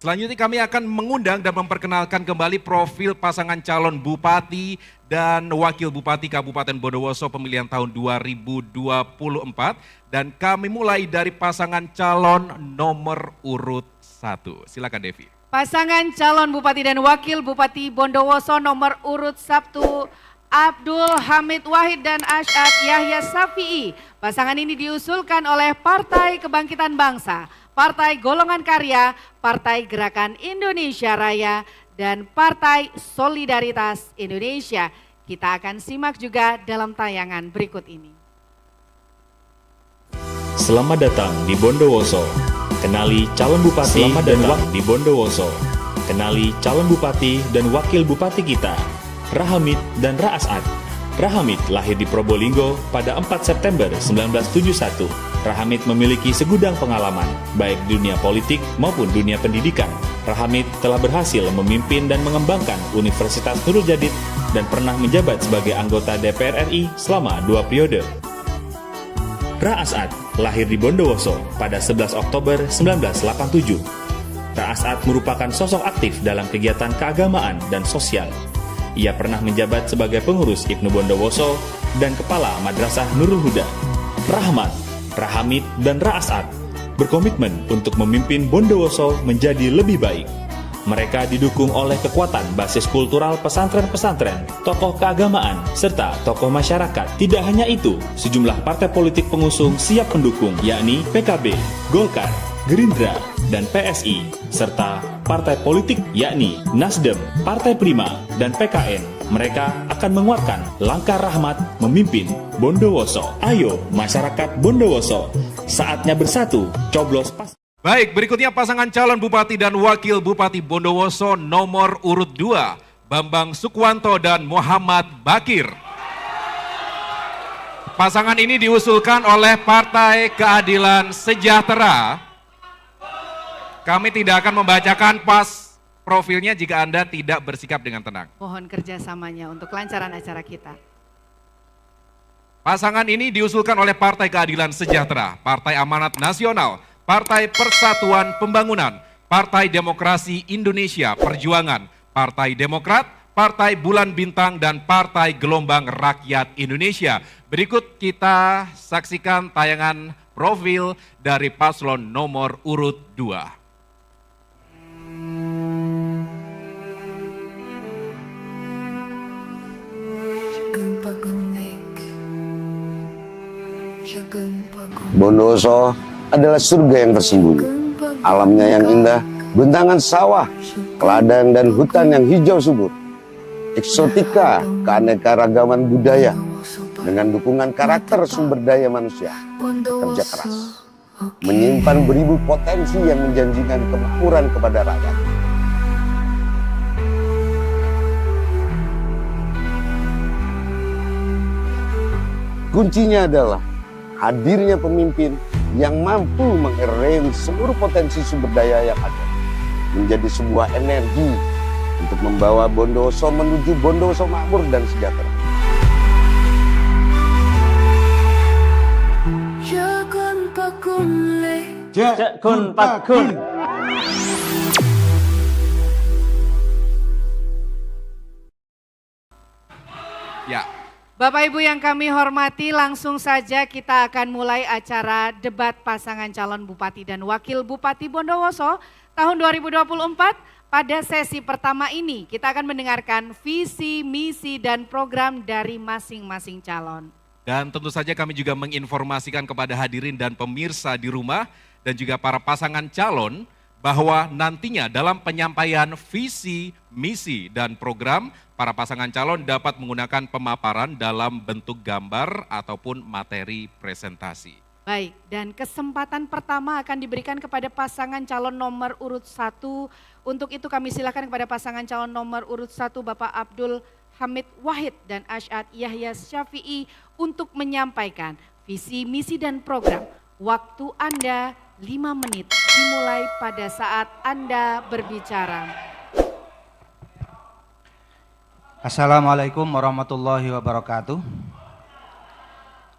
Selanjutnya kami akan mengundang dan memperkenalkan kembali profil pasangan calon Bupati dan Wakil Bupati Kabupaten Bondowoso pemilihan tahun 2024. Dan kami mulai dari pasangan calon nomor urut 1. Silakan Devi. Pasangan calon Bupati dan Wakil Bupati Bondowoso nomor urut 1 Abdul Hamid Wahid dan Asyad Yahya Safi'i. Pasangan ini diusulkan oleh Partai Kebangkitan Bangsa, Partai Golongan Karya, Partai Gerakan Indonesia Raya, dan Partai Solidaritas Indonesia. Kita akan simak juga dalam tayangan berikut ini. Selamat datang di Bondowoso. Kenali calon bupati dan wakil di Bondowoso. Kenali calon bupati dan wakil bupati kita, Rahamid dan Ra'asad. Rahamid lahir di Probolinggo pada 4 September 1971. Rahamid memiliki segudang pengalaman, baik dunia politik maupun dunia pendidikan. Rahamid telah berhasil memimpin dan mengembangkan Universitas Nurul Jadid dan pernah menjabat sebagai anggota DPR RI selama 2 periode. Ra'asad lahir di Bondowoso pada 11 Oktober 1987. Ra'asad merupakan sosok aktif dalam kegiatan keagamaan dan sosial. Ia pernah menjabat sebagai pengurus Ibnu Bondowoso dan Kepala Madrasah Nurul Huda. Rahmat, Rahamid, dan Ra'asad berkomitmen untuk memimpin Bondowoso menjadi lebih baik. Mereka didukung oleh kekuatan basis kultural pesantren-pesantren, tokoh keagamaan, serta tokoh masyarakat. Tidak hanya itu, sejumlah partai politik pengusung siap mendukung, yakni PKB, Golkar, Gerindra, dan PSI, serta partai politik yakni Nasdem, Partai Prima, dan PKN. Mereka akan menguatkan langkah Rahmat memimpin Bondowoso. Ayo masyarakat Bondowoso, saatnya bersatu, coblos pas. Baik, berikutnya pasangan calon Bupati dan Wakil Bupati Bondowoso nomor urut 2, Bambang Sukwanto dan Muhammad Bakir. Pasangan ini diusulkan oleh Partai Keadilan Sejahtera. Kami tidak akan membacakan profilnya jika Anda tidak bersikap dengan tenang. Mohon kerjasamanya untuk kelancaran acara kita. Pasangan ini diusulkan oleh Partai Keadilan Sejahtera, Partai Amanat Nasional, Partai Persatuan Pembangunan, Partai Demokrasi Indonesia Perjuangan, Partai Demokrat, Partai Bulan Bintang, dan Partai Gelombang Rakyat Indonesia. Berikut kita saksikan tayangan profil dari paslon nomor urut 2. Bondowoso adalah surga yang tersembunyi. Alamnya yang indah, bentangan sawah, ladang dan hutan yang hijau subur. Eksotika, keanekaragaman budaya, dengan dukungan karakter sumber daya manusia, kerja keras, menyimpan beribu potensi yang menjanjikan kemakmuran kepada rakyat. Kuncinya adalah hadirnya pemimpin yang mampu mengerem seluruh potensi sumber daya yang ada menjadi sebuah energi untuk membawa Bondowoso menuju Bondowoso makmur dan sejahtera. Jakun Pakun. Ya. Bapak Ibu yang kami hormati, langsung saja kita akan mulai acara debat pasangan calon Bupati dan Wakil Bupati Bondowoso tahun 2024. Pada sesi pertama ini kita akan mendengarkan visi, misi, dan program dari masing-masing calon. Dan tentu saja kami juga menginformasikan kepada hadirin dan pemirsa di rumah dan juga para pasangan calon bahwa nantinya dalam penyampaian visi, misi, dan program, para pasangan calon dapat menggunakan pemaparan dalam bentuk gambar ataupun materi presentasi. Baik, dan kesempatan pertama akan diberikan kepada pasangan calon nomor urut 1. Untuk itu kami silakan kepada pasangan calon nomor urut 1 Bapak Abdul Hamid Wahid dan Asyad Yahya Safi'i untuk menyampaikan visi, misi, dan program. Waktu Anda 5 menit dimulai pada saat Anda berbicara. Assalamualaikum warahmatullahi wabarakatuh.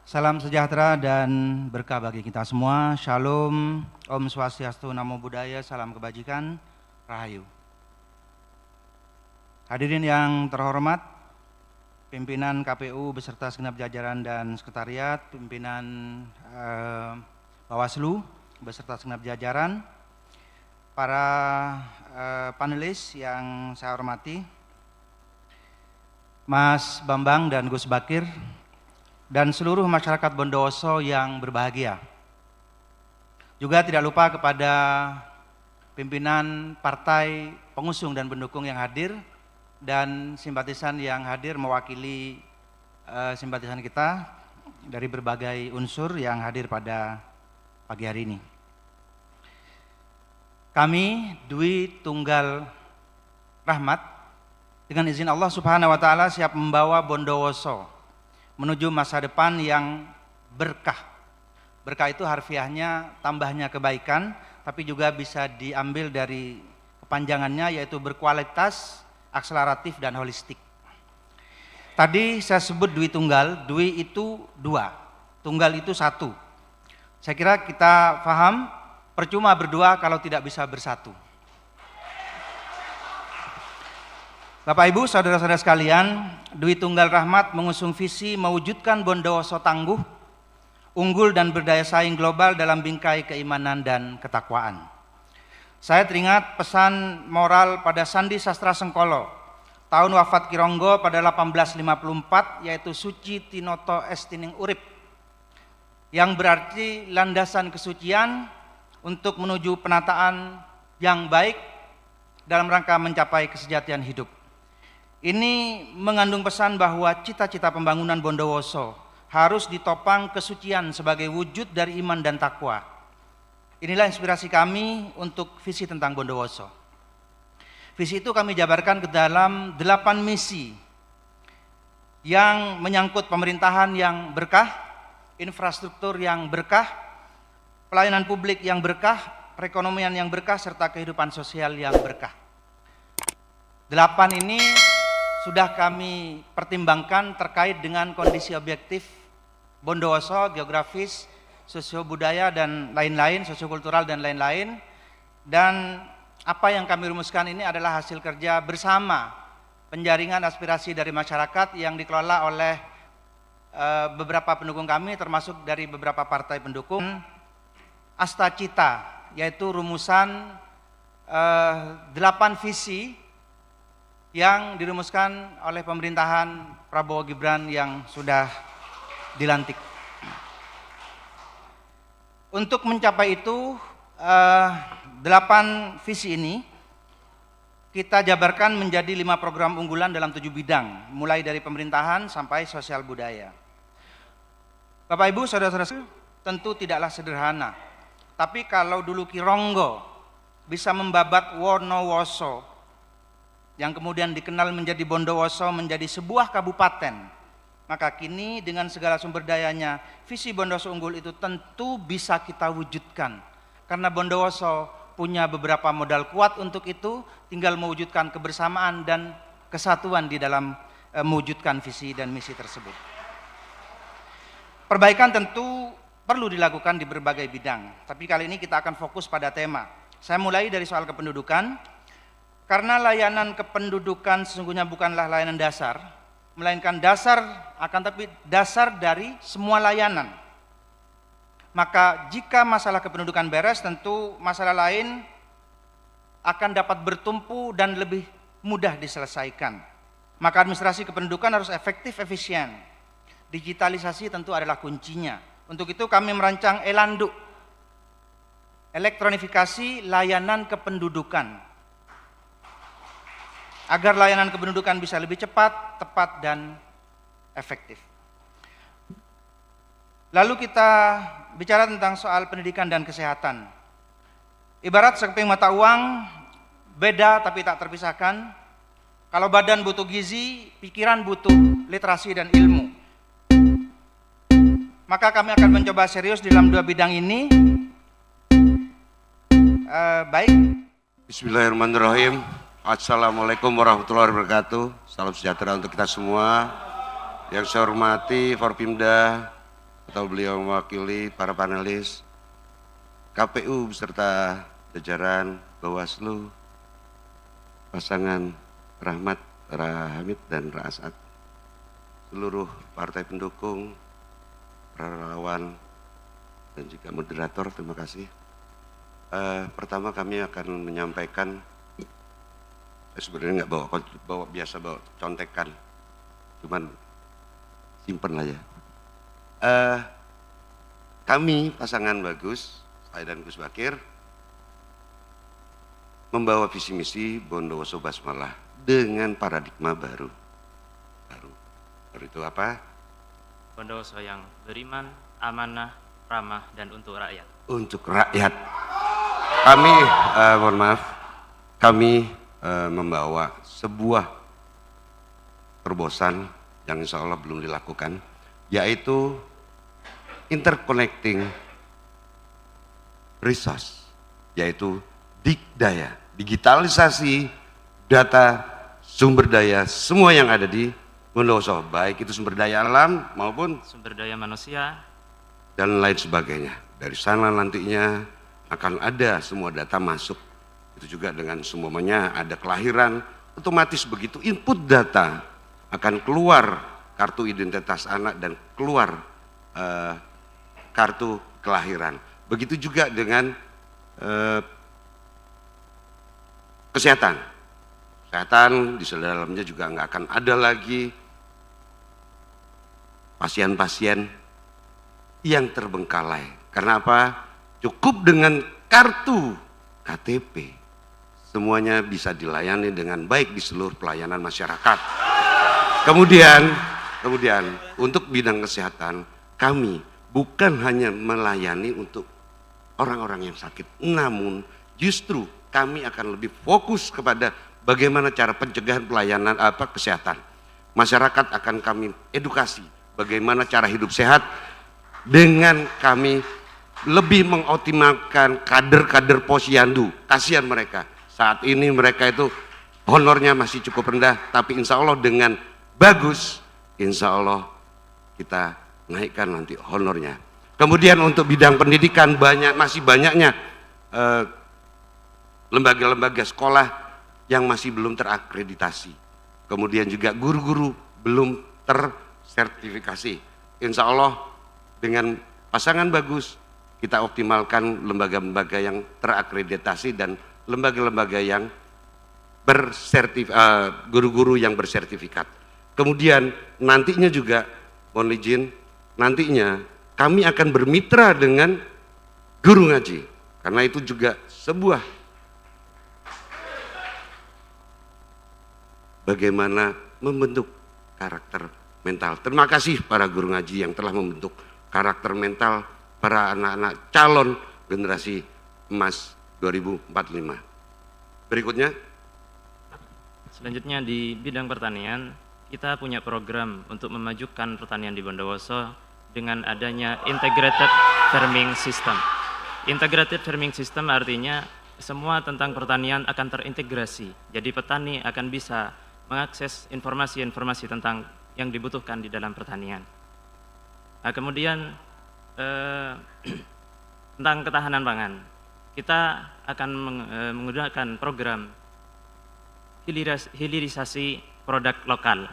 Salam sejahtera dan berkah bagi kita semua. Shalom, Om Swastiastu, Namo Buddhaya, salam kebajikan. Rahayu. Hadirin yang terhormat, pimpinan KPU beserta segenap jajaran dan sekretariat, pimpinan Bawaslu beserta segenap jajaran, para panelis yang saya hormati, Mas Bambang dan Gus Bakir, dan seluruh masyarakat Bondowoso yang berbahagia. Juga tidak lupa kepada pimpinan partai pengusung dan pendukung yang hadir, dan simpatisan yang hadir mewakili simpatisan kita dari berbagai unsur yang hadir pada pagi hari ini. Kami Dwi Tunggal Rahmat dengan izin Allah Subhanahu wa taala siap membawa Bondowoso menuju masa depan yang berkah. Berkah itu harfiahnya tambahnya kebaikan, tapi juga bisa diambil dari kepanjangannya yaitu berkualitas, akseleratif dan holistik. Tadi saya sebut Dwi Tunggal, Dwi itu dua, Tunggal itu satu. Saya kira kita paham, percuma berdua kalau tidak bisa bersatu. Bapak Ibu, saudara-saudara sekalian, Dwi Tunggal Rahmat mengusung visi mewujudkan Bondowoso tangguh, unggul dan berdaya saing global dalam bingkai keimanan dan ketakwaan. Saya teringat pesan moral pada Sandi Sastra Sengkolo, tahun wafat Kironggo pada 1854, yaitu Suci Tinoto Estining Urip, yang berarti landasan kesucian untuk menuju penataan yang baik dalam rangka mencapai kesejatian hidup. Ini mengandung pesan bahwa cita-cita pembangunan Bondowoso harus ditopang kesucian sebagai wujud dari iman dan takwa. Inilah inspirasi kami untuk visi tentang Bondowoso. Visi itu kami jabarkan ke dalam 8 misi yang menyangkut pemerintahan yang berkah, infrastruktur yang berkah, pelayanan publik yang berkah, perekonomian yang berkah, serta kehidupan sosial yang berkah. 8 ini sudah kami pertimbangkan terkait dengan kondisi objektif Bondowoso, geografis, sosio-budaya dan lain-lain, sosiokultural dan lain-lain. Dan apa yang kami rumuskan ini adalah hasil kerja bersama penjaringan aspirasi dari masyarakat yang dikelola oleh beberapa pendukung kami, termasuk dari beberapa partai pendukung. Astacita, yaitu rumusan 8 visi yang dirumuskan oleh pemerintahan Prabowo Gibran yang sudah dilantik. Untuk mencapai itu, 8 visi ini kita jabarkan menjadi 5 program unggulan dalam 7 bidang, mulai dari pemerintahan sampai sosial budaya. Bapak Ibu, saudara-saudara, tentu tidaklah sederhana. Tapi kalau dulu Kironggo bisa membabat Wonowoso, yang kemudian dikenal menjadi Bondowoso menjadi sebuah kabupaten, maka kini dengan segala sumber dayanya, visi Bondowoso unggul itu tentu bisa kita wujudkan. Karena Bondowoso punya beberapa modal kuat untuk itu, tinggal mewujudkan kebersamaan dan kesatuan di dalam mewujudkan visi dan misi tersebut. Perbaikan tentu perlu dilakukan di berbagai bidang, tapi kali ini kita akan fokus pada tema. Saya mulai dari soal kependudukan, karena layanan kependudukan sesungguhnya bukanlah layanan dasar, melainkan dasar, akan tapi dasar dari semua layanan. Maka jika masalah kependudukan beres, tentu masalah lain akan dapat bertumpu dan lebih mudah diselesaikan. Maka administrasi kependudukan harus efektif, efisien. Digitalisasi tentu adalah kuncinya. Untuk itu kami merancang Elandu, elektronifikasi layanan kependudukan, agar layanan kependudukan bisa lebih cepat, tepat, dan efektif. Lalu kita bicara tentang soal pendidikan dan kesehatan. Ibarat sekeping mata uang, beda tapi tak terpisahkan. Kalau badan butuh gizi, pikiran butuh literasi dan ilmu. Maka kami akan mencoba serius dalam 2 bidang ini. Baik. Bismillahirrahmanirrahim. Assalamualaikum warahmatullahi wabarakatuh. Salam sejahtera untuk kita semua. Yang saya hormati Forpimda atau beliau mewakili para panelis, KPU beserta jajaran Bawaslu, pasangan Rahmat, Hamid dan As'ad, seluruh partai pendukung, relawan, dan juga moderator, terima kasih. Pertama kami akan menyampaikan, saya sebenarnya nggak biasa bawa contekan, cuman simpen lah ya. Kami pasangan Bagus, saya dan Gus Bakir, membawa visi misi Bondowoso Basmalah dengan paradigma baru. Baru itu apa? Bondowoso yang beriman, amanah, ramah, dan untuk rakyat. Untuk rakyat. Kami, mohon maaf, kami membawa sebuah terobosan yang insya Allah belum dilakukan, yaitu interconnecting resource, yaitu dikdaya, digitalisasi data, sumber daya, semua yang ada di Bondowoso, baik itu sumber daya alam maupun Sumber daya manusia, dan lain sebagainya. Dari sana nantinya akan ada semua data masuk, itu juga dengan semuanya ada kelahiran, otomatis begitu input data akan keluar kartu identitas anak dan keluar kartu kelahiran. Begitu juga dengan kesehatan. Kesehatan di dalamnya juga nggak akan ada lagi pasien-pasien yang terbengkalai. Karena apa? Cukup dengan kartu KTP. Semuanya bisa dilayani dengan baik di seluruh pelayanan masyarakat. Kemudian untuk bidang kesehatan, kami bukan hanya melayani untuk orang-orang yang sakit, namun justru kami akan lebih fokus kepada bagaimana cara pencegahan pelayanan kesehatan. Masyarakat akan kami edukasi bagaimana cara hidup sehat dengan kami lebih mengoptimalkan kader-kader posyandu. Kasihan mereka, saat ini mereka itu honornya masih cukup rendah, tapi insya Allah dengan Bagus, insya Allah kita naikkan nanti honornya. Kemudian untuk bidang pendidikan masih banyaknya lembaga-lembaga sekolah yang masih belum terakreditasi. Kemudian juga guru-guru belum tersertifikasi. Insya Allah dengan pasangan Bagus kita optimalkan lembaga-lembaga yang terakreditasi dan lembaga-lembaga yang guru-guru yang bersertifikat. Kemudian nantinya juga, mohon izin, nantinya kami akan bermitra dengan guru ngaji, karena itu juga sebuah bagaimana membentuk karakter mental. Terima kasih para guru ngaji yang telah membentuk karakter mental para anak-anak calon generasi emas 2045. Berikutnya. Selanjutnya di bidang pertanian, kita punya program untuk memajukan pertanian di Bondowoso dengan adanya integrated farming system. Integrated farming system artinya semua tentang pertanian akan terintegrasi. Jadi petani akan bisa mengakses informasi-informasi tentang yang dibutuhkan di dalam pertanian. Nah, kemudian tentang ketahanan pangan, kita akan menggunakan program hilirisasi produk lokal,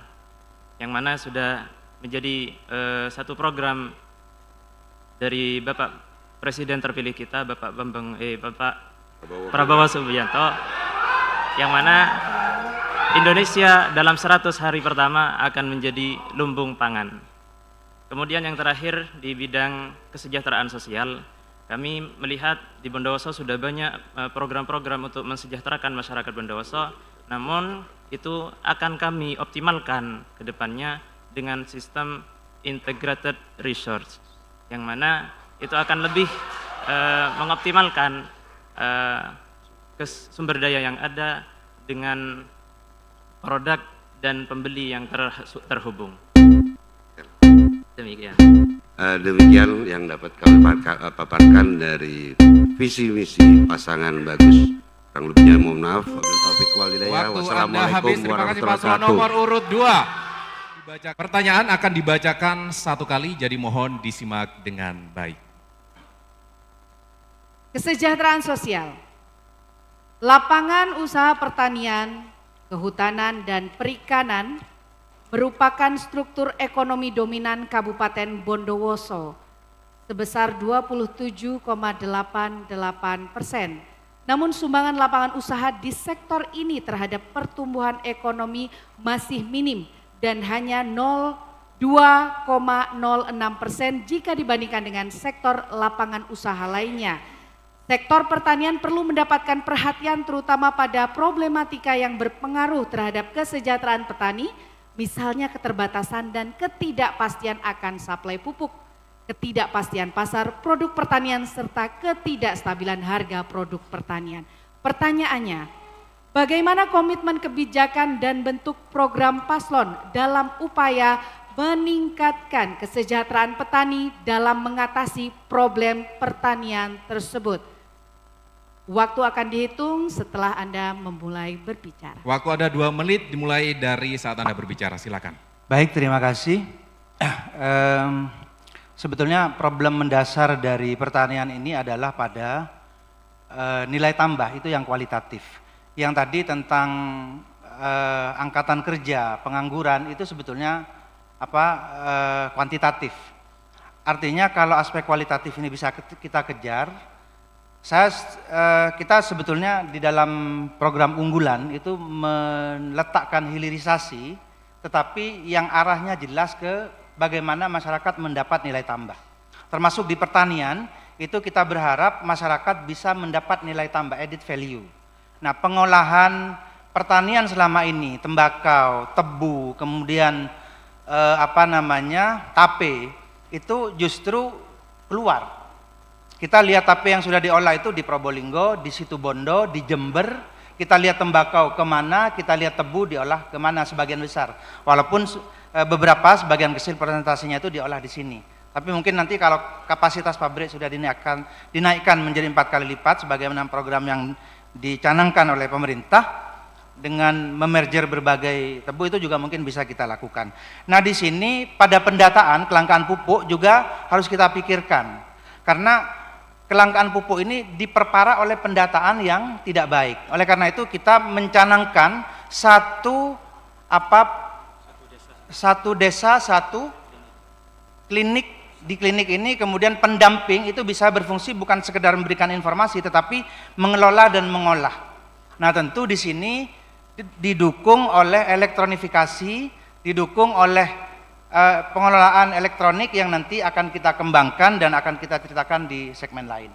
yang mana sudah menjadi satu program dari Bapak Presiden terpilih kita, Bapak Prabowo Subianto, yang mana Indonesia dalam 100 hari pertama akan menjadi lumbung pangan. Kemudian yang terakhir di bidang kesejahteraan sosial, kami melihat di Bondowoso sudah banyak program-program untuk mensejahterakan masyarakat Bondowoso, namun itu akan kami optimalkan ke depannya dengan sistem integrated resource, yang mana itu akan lebih mengoptimalkan sumber daya yang ada dengan produk dan pembeli yang terhubung. Demikian. Demikian yang dapat kami paparkan dari visi misi pasangan Bagus. Kurang lebihnya mohon maaf. Taufiq walhidayah. Waktu Anda habis. Terima kasih paslon wabarakatuh. nomor urut 2. Pertanyaan akan dibacakan satu kali, jadi mohon disimak dengan baik. Kesejahteraan sosial. Lapangan usaha pertanian kehutanan, dan perikanan merupakan struktur ekonomi dominan Kabupaten Bondowoso sebesar 27,88%. Namun sumbangan lapangan usaha di sektor ini terhadap pertumbuhan ekonomi masih minim dan hanya 2,06% jika dibandingkan dengan sektor lapangan usaha lainnya. Sektor pertanian perlu mendapatkan perhatian terutama pada problematika yang berpengaruh terhadap kesejahteraan petani, misalnya keterbatasan dan ketidakpastian akan suplai pupuk, ketidakpastian pasar produk pertanian serta ketidakstabilan harga produk pertanian. Pertanyaannya, bagaimana komitmen kebijakan dan bentuk program paslon dalam upaya meningkatkan kesejahteraan petani dalam mengatasi problem pertanian tersebut? Waktu akan dihitung setelah Anda memulai berbicara. Waktu ada 2 menit dimulai dari saat Anda berbicara, silakan. Baik, terima kasih. Sebetulnya problem mendasar dari pertanian ini adalah pada nilai tambah, itu yang kualitatif. Yang tadi tentang angkatan kerja, pengangguran, itu sebetulnya kuantitatif. Artinya kalau aspek kualitatif ini bisa kita kejar, kita sebetulnya di dalam program unggulan itu meletakkan hilirisasi, tetapi yang arahnya jelas ke bagaimana masyarakat mendapat nilai tambah. Termasuk di pertanian, itu kita berharap masyarakat bisa mendapat nilai tambah, added value. Nah, pengolahan pertanian selama ini, tembakau, tebu, kemudian tape, itu justru keluar. Kita lihat tape yang sudah diolah itu di Probolinggo, di Situbondo, di Jember. Kita lihat tembakau kemana, kita lihat tebu diolah kemana sebagian besar. Walaupun sebagian kecil presentasinya itu diolah di sini. Tapi mungkin nanti kalau kapasitas pabrik sudah dinaikkan menjadi 4 kali lipat, sebagaimana program yang dicanangkan oleh pemerintah, dengan memerger berbagai tebu itu juga mungkin bisa kita lakukan. Nah, di sini pada pendataan kelangkaan pupuk juga harus kita pikirkan. Karena kelangkaan pupuk ini diperparah oleh pendataan yang tidak baik. Oleh karena itu kita mencanangkan satu desa satu klinik. Di klinik ini kemudian pendamping itu bisa berfungsi bukan sekedar memberikan informasi, tetapi mengelola dan mengolah. Nah, tentu di sini didukung oleh elektronifikasi, didukung oleh pengelolaan elektronik yang nanti akan kita kembangkan dan akan kita ceritakan di segmen lain.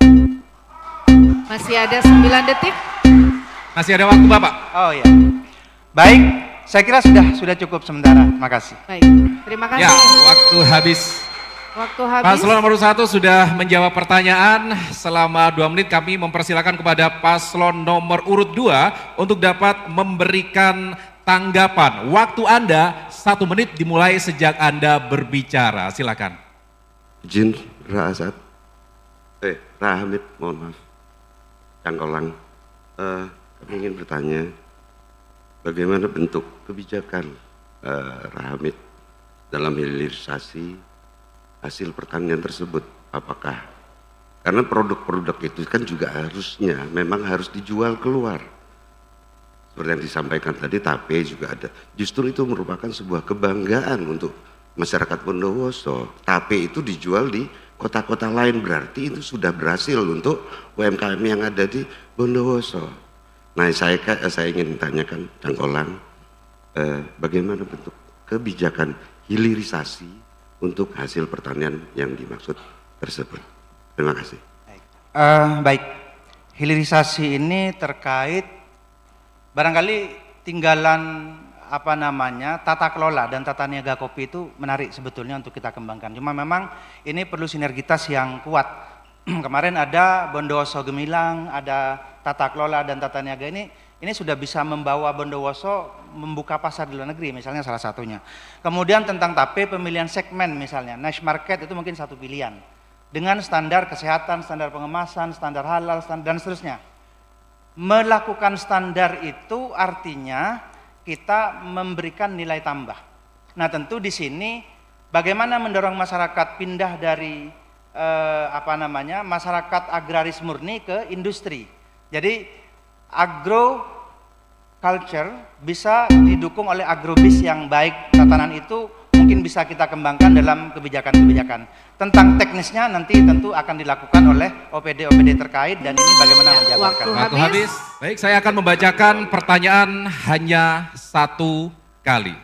Masih ada 9 detik. Masih ada waktu Bapak. Oh ya, baik, saya kira sudah cukup sementara. Terima kasih. Baik, terima kasih. Ya, waktu habis. Waktu habis. Paslon nomor 1 sudah menjawab pertanyaan. Selama 2 menit kami mempersilakan kepada paslon nomor urut 2 untuk dapat memberikan tanggapan. Waktu Anda 1 menit dimulai sejak Anda berbicara. Silakan. Izin Rahamid, mohon maaf. Cangkolang. Kami ingin bertanya, bagaimana bentuk kebijakan Rahamid dalam hilirisasi hasil pertanian tersebut? Apakah karena produk-produk itu kan juga harusnya memang harus dijual keluar. Seperti yang disampaikan tadi, tape juga ada. Justru itu merupakan sebuah kebanggaan untuk masyarakat Bondowoso. Tape itu dijual di kota-kota lain, berarti itu sudah berhasil untuk UMKM yang ada di Bondowoso. Nah, saya ingin tanyakan Cangkolang, bagaimana bentuk kebijakan hilirisasi untuk hasil pertanian yang dimaksud tersebut? Terima kasih. Baik, hilirisasi ini terkait barangkali tinggalan tata kelola dan tata niaga kopi itu menarik sebetulnya untuk kita kembangkan. Cuma memang ini perlu sinergitas yang kuat. Kemarin ada Bondowoso Gemilang, ada tata kelola dan tata niaga ini sudah bisa membawa Bondowoso membuka pasar di luar negeri, misalnya salah satunya. Kemudian tentang tape, pemilihan segmen misalnya, niche market itu mungkin satu pilihan. Dengan standar kesehatan, standar pengemasan, standar halal, dan seterusnya. Melakukan standar itu artinya kita memberikan nilai tambah. Nah, tentu di sini bagaimana mendorong masyarakat pindah dari masyarakat agraris murni ke industri. Jadi culture bisa didukung oleh agrobis yang baik. Tatanan itu mungkin bisa kita kembangkan dalam kebijakan-kebijakan. Tentang teknisnya nanti tentu akan dilakukan oleh OPD-OPD terkait dan ini bagaimana menjabarkan. Waktu habis. Baik, saya akan membacakan pertanyaan hanya satu kali.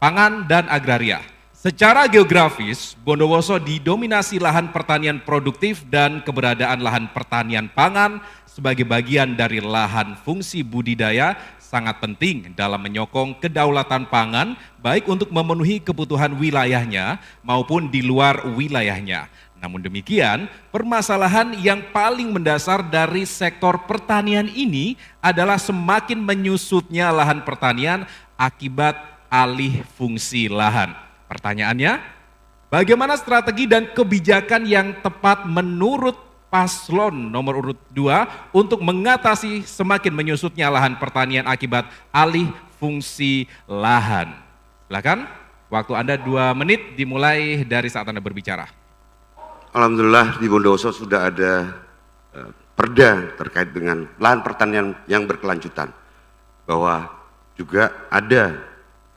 Pangan dan agraria. Secara geografis, Bondowoso didominasi lahan pertanian produktif dan keberadaan lahan pertanian pangan sebagai bagian dari lahan fungsi budidaya sangat penting dalam menyokong kedaulatan pangan baik untuk memenuhi kebutuhan wilayahnya maupun di luar wilayahnya. Namun demikian, permasalahan yang paling mendasar dari sektor pertanian ini adalah semakin menyusutnya lahan pertanian akibat alih fungsi lahan. Pertanyaannya, bagaimana strategi dan kebijakan yang tepat menurut paslon nomor urut 2 untuk mengatasi semakin menyusutnya lahan pertanian akibat alih fungsi lahan? Silakan, waktu Anda 2 menit dimulai dari saat Anda berbicara. Alhamdulillah di Bondowoso sudah ada perda terkait dengan lahan pertanian yang berkelanjutan. Bahwa juga ada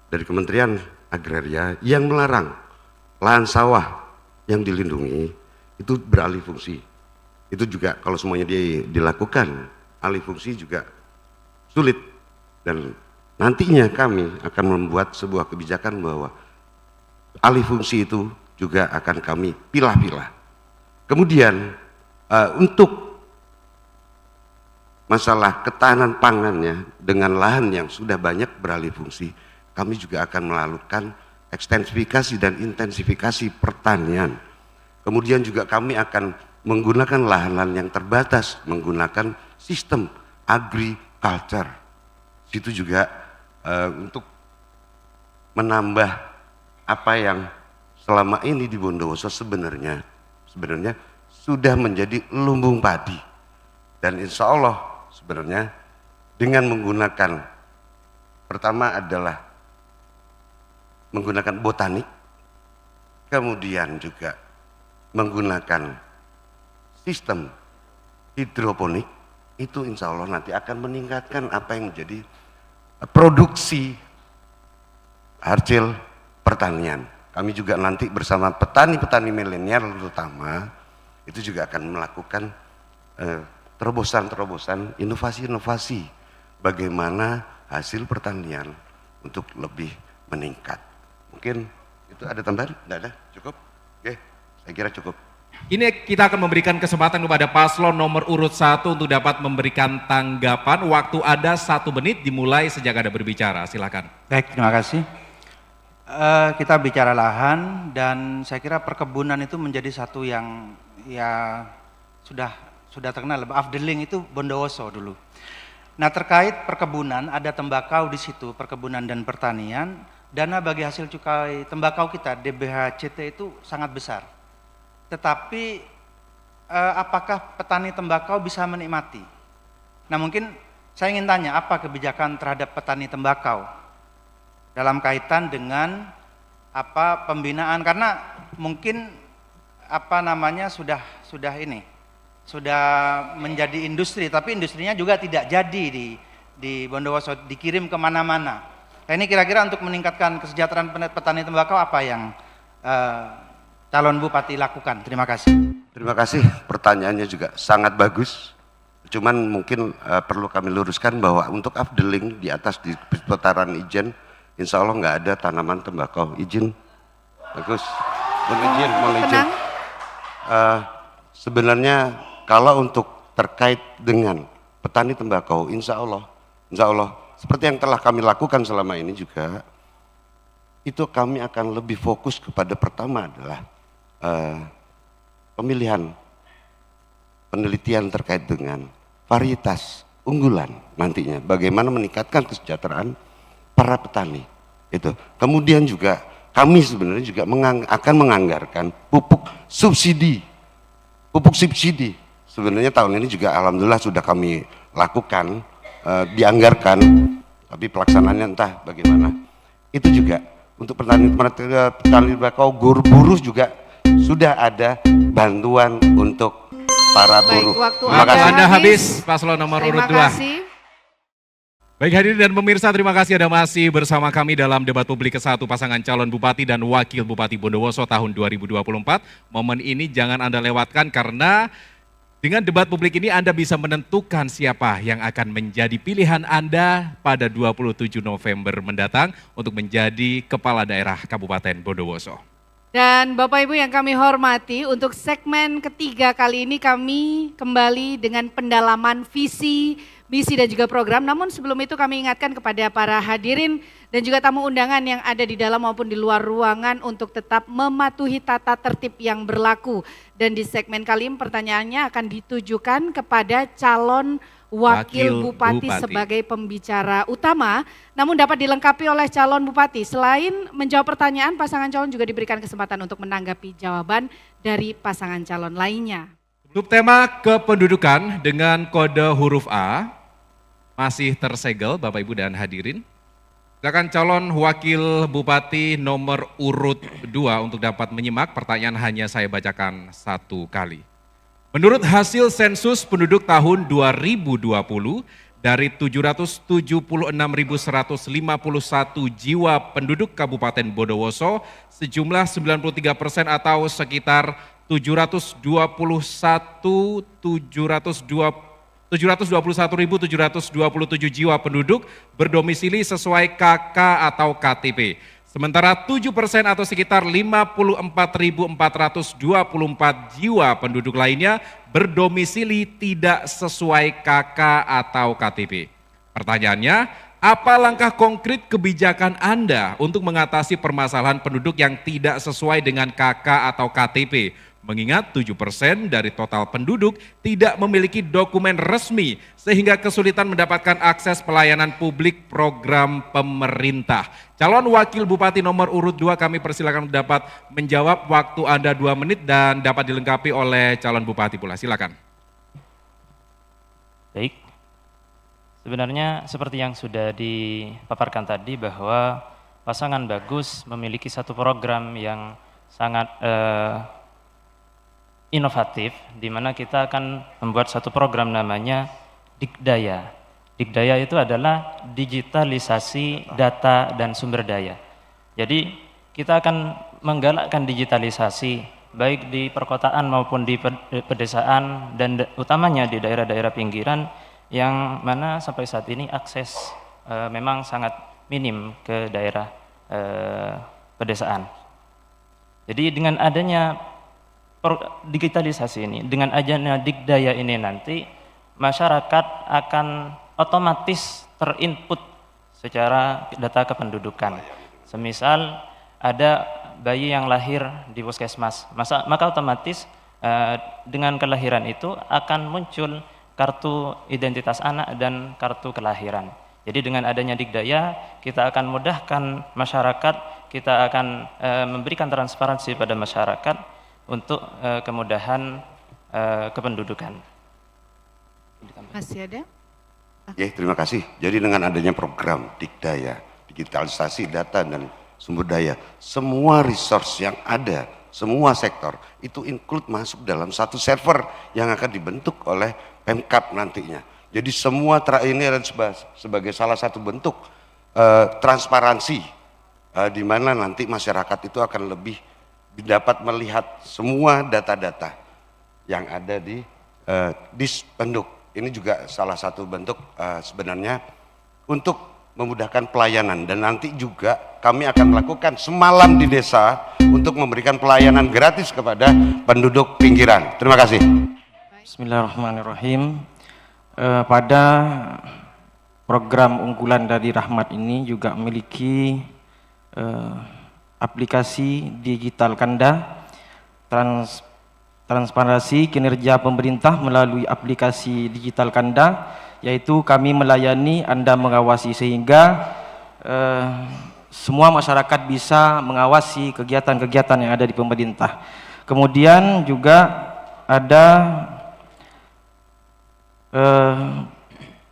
dari Kementerian Agraria yang melarang lahan sawah yang dilindungi itu beralih fungsi. Itu juga kalau semuanya dilakukan, alih fungsi juga sulit. Dan nantinya kami akan membuat sebuah kebijakan bahwa alih fungsi itu juga akan kami pilah-pilah. Kemudian untuk masalah ketahanan pangannya dengan lahan yang sudah banyak beralih fungsi, kami juga akan melakukan ekstensifikasi dan intensifikasi pertanian. Kemudian juga kami akan menggunakan lahan-lahan yang terbatas, menggunakan sistem agriculture. Situ juga untuk menambah apa yang selama ini di Bondowoso sebenarnya sudah menjadi lumbung padi. Dan insya Allah sebenarnya dengan menggunakan, pertama adalah menggunakan botanik, kemudian juga menggunakan sistem hidroponik, itu insya Allah nanti akan meningkatkan apa yang menjadi produksi hasil pertanian. Kami juga nanti bersama petani-petani milenial terutama, itu juga akan melakukan terobosan-terobosan, inovasi-inovasi bagaimana hasil pertanian untuk lebih meningkat. Mungkin itu ada tambahan? Tidak ada? Cukup? Oke, saya kira cukup. Ini kita akan memberikan kesempatan kepada paslon nomor urut 1 untuk dapat memberikan tanggapan. Waktu ada 1 menit dimulai sejak Anda berbicara, silakan. Baik, terima kasih. Kita bicara lahan dan saya kira perkebunan itu menjadi satu yang ya sudah terkenal. Afdeling itu Bondowoso dulu. Nah, terkait perkebunan ada tembakau di situ, perkebunan dan pertanian. Dana bagi hasil cukai tembakau kita DBHCT itu sangat besar. Tetapi apakah petani tembakau bisa menikmati? Nah, mungkin saya ingin tanya apa kebijakan terhadap petani tembakau dalam kaitan dengan apa pembinaan, karena mungkin apa namanya sudah menjadi industri, tapi industrinya juga tidak jadi di Bondowoso, dikirim kemana-mana. Nah, ini kira-kira untuk meningkatkan kesejahteraan petani tembakau apa yang calon bupati lakukan? Terima kasih. Terima kasih, pertanyaannya juga sangat bagus. Cuman mungkin perlu kami luruskan bahwa untuk afdeling di atas di seputaran Ijen, insya Allah nggak ada tanaman tembakau. Izin, bagus. Mohon izin. Sebenarnya kalau untuk terkait dengan petani tembakau, insya Allah, seperti yang telah kami lakukan selama ini juga, itu kami akan lebih fokus kepada pertama adalah pemilihan penelitian terkait dengan varietas unggulan nantinya, bagaimana meningkatkan kesejahteraan para petani itu. Kemudian juga kami sebenarnya juga akan menganggarkan pupuk subsidi. Sebenarnya tahun ini juga alhamdulillah sudah kami lakukan, dianggarkan, tapi pelaksanaannya entah bagaimana. Itu juga untuk petani tembakau, buruh juga sudah ada bantuan untuk para buruh. Baik, waktu Anda habis, paslon nomor urut 2. Terima kasih. Baik hadirin dan pemirsa, terima kasih Anda masih bersama kami dalam debat publik ke-1 pasangan calon Bupati dan Wakil Bupati Bondowoso tahun 2024. Momen ini jangan Anda lewatkan karena dengan debat publik ini Anda bisa menentukan siapa yang akan menjadi pilihan Anda pada 27 November mendatang untuk menjadi Kepala Daerah Kabupaten Bondowoso. Dan Bapak Ibu yang kami hormati, untuk segmen ketiga kali ini kami kembali dengan pendalaman visi, misi dan juga program. Namun sebelum itu kami ingatkan kepada para hadirin dan juga tamu undangan yang ada di dalam maupun di luar ruangan untuk tetap mematuhi tata tertib yang berlaku. Dan di segmen kali ini pertanyaannya akan ditujukan kepada calon Wakil Bupati sebagai pembicara utama, namun dapat dilengkapi oleh calon Bupati. Selain menjawab pertanyaan, pasangan calon juga diberikan kesempatan untuk menanggapi jawaban dari pasangan calon lainnya. Subtema kependudukan dengan kode huruf A masih tersegel Bapak Ibu dan hadirin. Silakan calon Wakil Bupati nomor urut 2 untuk dapat menyimak, pertanyaan hanya saya bacakan satu kali. Menurut hasil sensus penduduk tahun 2020, dari 776.151 jiwa penduduk Kabupaten Bondowoso, sejumlah 93% atau sekitar 721.727 jiwa penduduk berdomisili sesuai KK atau KTP. Sementara 7% atau sekitar 54.424 jiwa penduduk lainnya berdomisili tidak sesuai KK atau KTP. Pertanyaannya, apa langkah konkret kebijakan Anda untuk mengatasi permasalahan penduduk yang tidak sesuai dengan KK atau KTP? Mengingat 7% dari total penduduk tidak memiliki dokumen resmi sehingga kesulitan mendapatkan akses pelayanan publik program pemerintah. Calon Wakil Bupati nomor urut 2 kami persilakan dapat menjawab, waktu Anda 2 menit dan dapat dilengkapi oleh calon Bupati pula. Silakan. Baik, sebenarnya seperti yang sudah dipaparkan tadi bahwa pasangan Bagus memiliki satu program yang sangat inovatif, di mana kita akan membuat satu program namanya Dikdaya. Dikdaya itu adalah digitalisasi data dan sumber daya. Jadi kita akan menggalakkan digitalisasi baik di perkotaan maupun di pedesaan dan utamanya di daerah-daerah pinggiran yang mana sampai saat ini akses memang sangat minim ke daerah pedesaan. Jadi dengan adanya digitalisasi ini, dengan adanya Dikdaya ini nanti masyarakat akan otomatis terinput secara data kependudukan. Semisal ada bayi yang lahir di puskesmas, maka otomatis dengan kelahiran itu akan muncul kartu identitas anak dan kartu kelahiran. Jadi dengan adanya Dikdaya kita akan mudahkan masyarakat, kita akan memberikan transparansi pada masyarakat untuk kemudahan kependudukan. Masih ada? Ya, terima kasih. Jadi dengan adanya program Dikdaya, digitalisasi data dan sumber daya, semua resource yang ada, semua sektor itu include masuk dalam satu server yang akan dibentuk oleh Pemkab nantinya. Jadi semua ini adalah sebagai salah satu bentuk transparansi di mana nanti masyarakat itu akan lebih dapat melihat semua data-data yang ada di Dispenduk. Ini juga salah satu bentuk sebenarnya untuk memudahkan pelayanan, dan nanti juga kami akan melakukan semalam di desa untuk memberikan pelayanan gratis kepada penduduk pinggiran. Terima kasih. Bismillahirrahmanirrahim. Pada program unggulan dari Rahmat ini juga memiliki aplikasi digital Kanda, transparansi kinerja pemerintah melalui aplikasi digital Kanda, yaitu kami melayani, Anda mengawasi, sehingga semua masyarakat bisa mengawasi kegiatan-kegiatan yang ada di pemerintah. Kemudian juga ada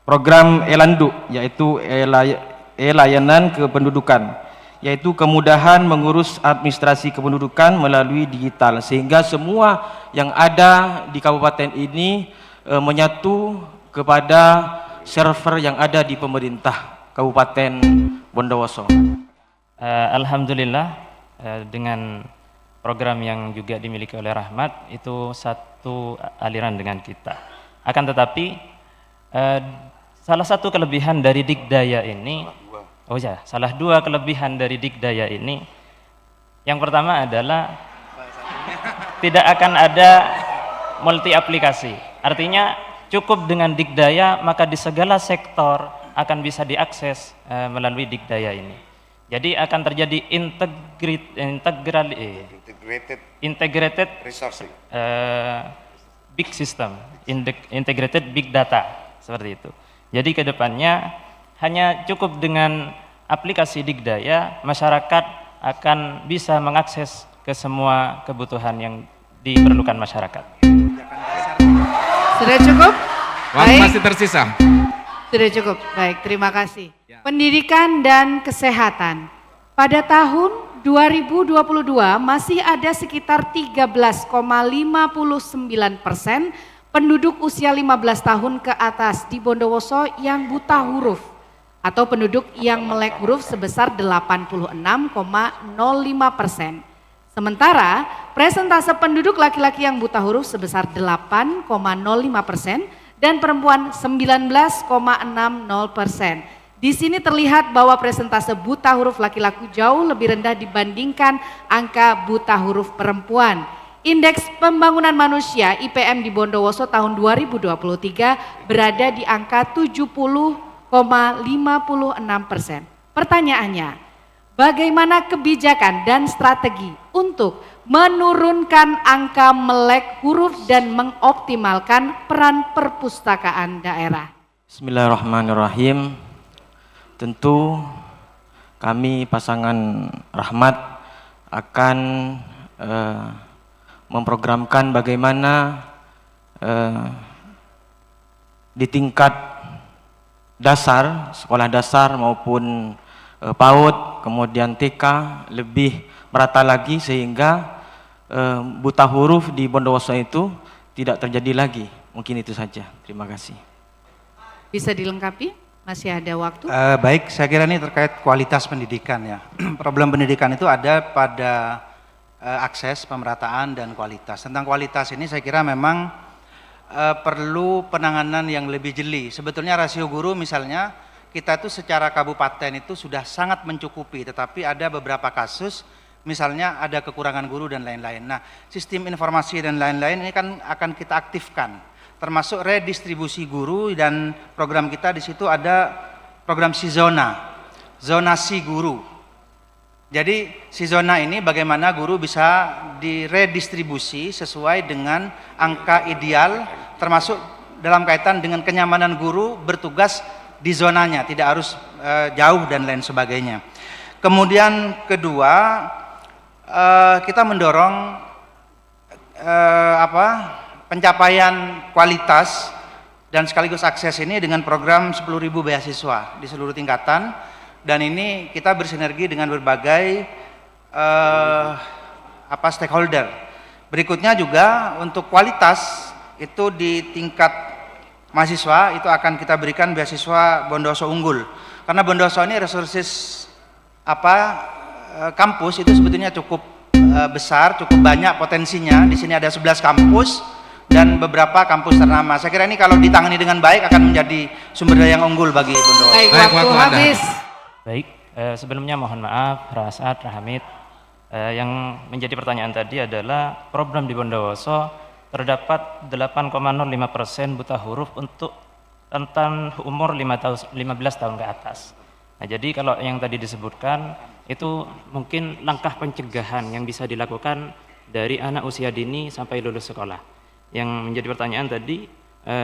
program Elandu, yaitu layanan kependudukan, yaitu kemudahan mengurus administrasi kependudukan melalui digital, sehingga semua yang ada di kabupaten ini menyatu kepada server yang ada di pemerintah Kabupaten Bondowoso. Alhamdulillah dengan program yang juga dimiliki oleh Rahmat itu satu aliran dengan kita. Akan tetapi salah satu kelebihan dari Dikdaya ini, salah dua kelebihan dari Dikdaya ini, yang pertama adalah tidak akan ada multi aplikasi. Artinya cukup dengan Dikdaya maka di segala sektor akan bisa diakses melalui Dikdaya ini. Jadi akan terjadi integrated big system, integrated big data, seperti itu. Jadi kedepannya hanya cukup dengan aplikasi Dikdaya, masyarakat akan bisa mengakses ke semua kebutuhan yang diperlukan masyarakat. Sudah cukup? Waktu masih tersisa. Sudah cukup. Baik, terima kasih. Pendidikan dan kesehatan. Pada tahun 2022 masih ada sekitar 13,59% penduduk usia 15 tahun ke atas di Bondowoso yang buta huruf atau penduduk yang melek huruf sebesar 86,05%. Sementara presentase penduduk laki-laki yang buta huruf sebesar 8,05% dan perempuan 19,60%. Di sini terlihat bahwa presentase buta huruf laki-laki jauh lebih rendah dibandingkan angka buta huruf perempuan. Indeks Pembangunan Manusia IPM di Bondowoso tahun 2023 berada di angka 70,56%. Pertanyaannya, bagaimana kebijakan dan strategi untuk menurunkan angka melek huruf dan mengoptimalkan peran perpustakaan daerah? Bismillahirrahmanirrahim. Tentu kami pasangan Rahmat akan memprogramkan bagaimana di tingkat dasar, sekolah dasar maupun PAUD, kemudian TK lebih merata lagi sehingga buta huruf di Bondowoso itu tidak terjadi lagi. Mungkin itu saja. Terima kasih. Bisa dilengkapi? Masih ada waktu? Baik, saya kira ini terkait kualitas pendidikan ya. Problem pendidikan itu ada pada akses, pemerataan, dan kualitas. Tentang kualitas ini saya kira memang perlu penanganan yang lebih jeli. Sebetulnya rasio guru misalnya, kita itu secara kabupaten itu sudah sangat mencukupi, tetapi ada beberapa kasus, misalnya ada kekurangan guru dan lain-lain. Nah, sistem informasi dan lain-lain ini kan akan kita aktifkan. Termasuk redistribusi guru, dan program kita di situ ada program zonasi guru. Jadi zona ini bagaimana guru bisa diredistribusi sesuai dengan angka ideal, termasuk dalam kaitan dengan kenyamanan guru bertugas di zonanya, tidak harus jauh dan lain sebagainya. Kemudian kedua, kita mendorong pencapaian kualitas dan sekaligus akses ini dengan program 10.000 beasiswa di seluruh tingkatan, dan ini kita bersinergi dengan berbagai stakeholder. Berikutnya juga untuk kualitas itu di tingkat mahasiswa itu akan kita berikan beasiswa Bondowoso Unggul, karena Bondowoso ini resources kampus itu sebetulnya cukup besar, cukup banyak potensinya. Di sini ada 11 kampus dan beberapa kampus ternama. Saya kira ini kalau ditangani dengan baik akan menjadi sumber daya yang unggul bagi Bondowoso. Baik, waktu habis. Baik, sebelumnya mohon maaf Rasad, Rahmit. Yang menjadi pertanyaan tadi adalah problem di Bondowoso terdapat 8,05% buta huruf untuk rentan umur 15 tahun ke atas. Nah, jadi kalau yang tadi disebutkan itu mungkin langkah pencegahan yang bisa dilakukan dari anak usia dini sampai lulus sekolah. Yang menjadi pertanyaan tadi,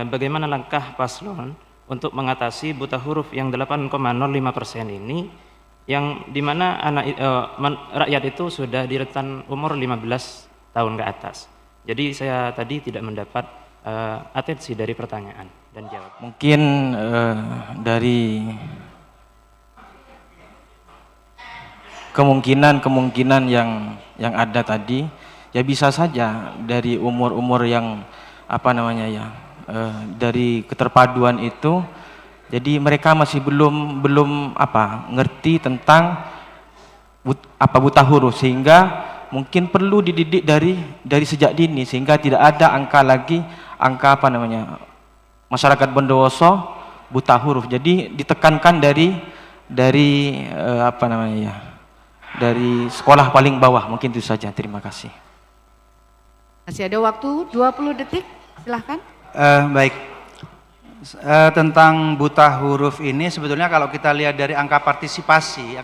bagaimana langkah paslon untuk mengatasi buta huruf yang 8,05% ini, yang dimana rakyat itu sudah di rentan umur 15 tahun ke atas. Jadi saya tadi tidak mendapat atensi dari pertanyaan dan jawab. Mungkin dari kemungkinan yang ada tadi, ya bisa saja dari umur-umur yang dari keterpaduan itu Jadi mereka masih belum ngerti tentang buta huruf, sehingga mungkin perlu dididik dari sejak dini sehingga tidak ada angka masyarakat Bondowoso buta huruf. Jadi ditekankan dari sekolah paling bawah. Mungkin itu saja. Terima kasih. Masih ada waktu 20 detik, silahkan. Baik. Tentang buta huruf ini sebetulnya kalau kita lihat dari angka partisipasi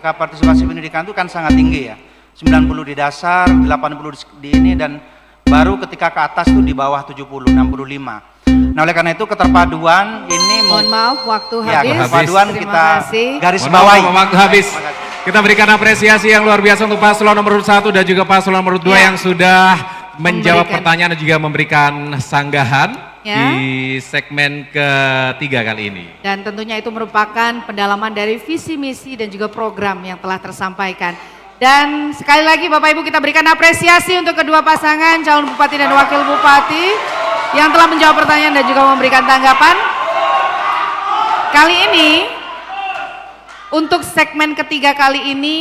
pendidikan itu kan sangat tinggi ya. 90 di dasar, 80 di ini, dan baru ketika ke atas itu di bawah 70, 65. Nah, oleh karena itu keterpaduan ini Mohon maaf, waktu ya, habis. keterpaduan Terima kita kasih. garis Mohon bawahi. maaf, waktu habis. Kita berikan apresiasi yang luar biasa untuk paslon nomor 1 dan juga paslon nomor 2 Ya. yang sudah menjawab Memberikan. pertanyaan dan juga memberikan sanggahan Ya. di segmen ketiga kali ini. Dan tentunya itu merupakan pendalaman dari visi misi dan juga program yang telah tersampaikan. Dan sekali lagi Bapak Ibu, kita berikan apresiasi untuk kedua pasangan calon bupati dan wakil bupati yang telah menjawab pertanyaan dan juga memberikan tanggapan. Kali ini untuk segmen ketiga kali ini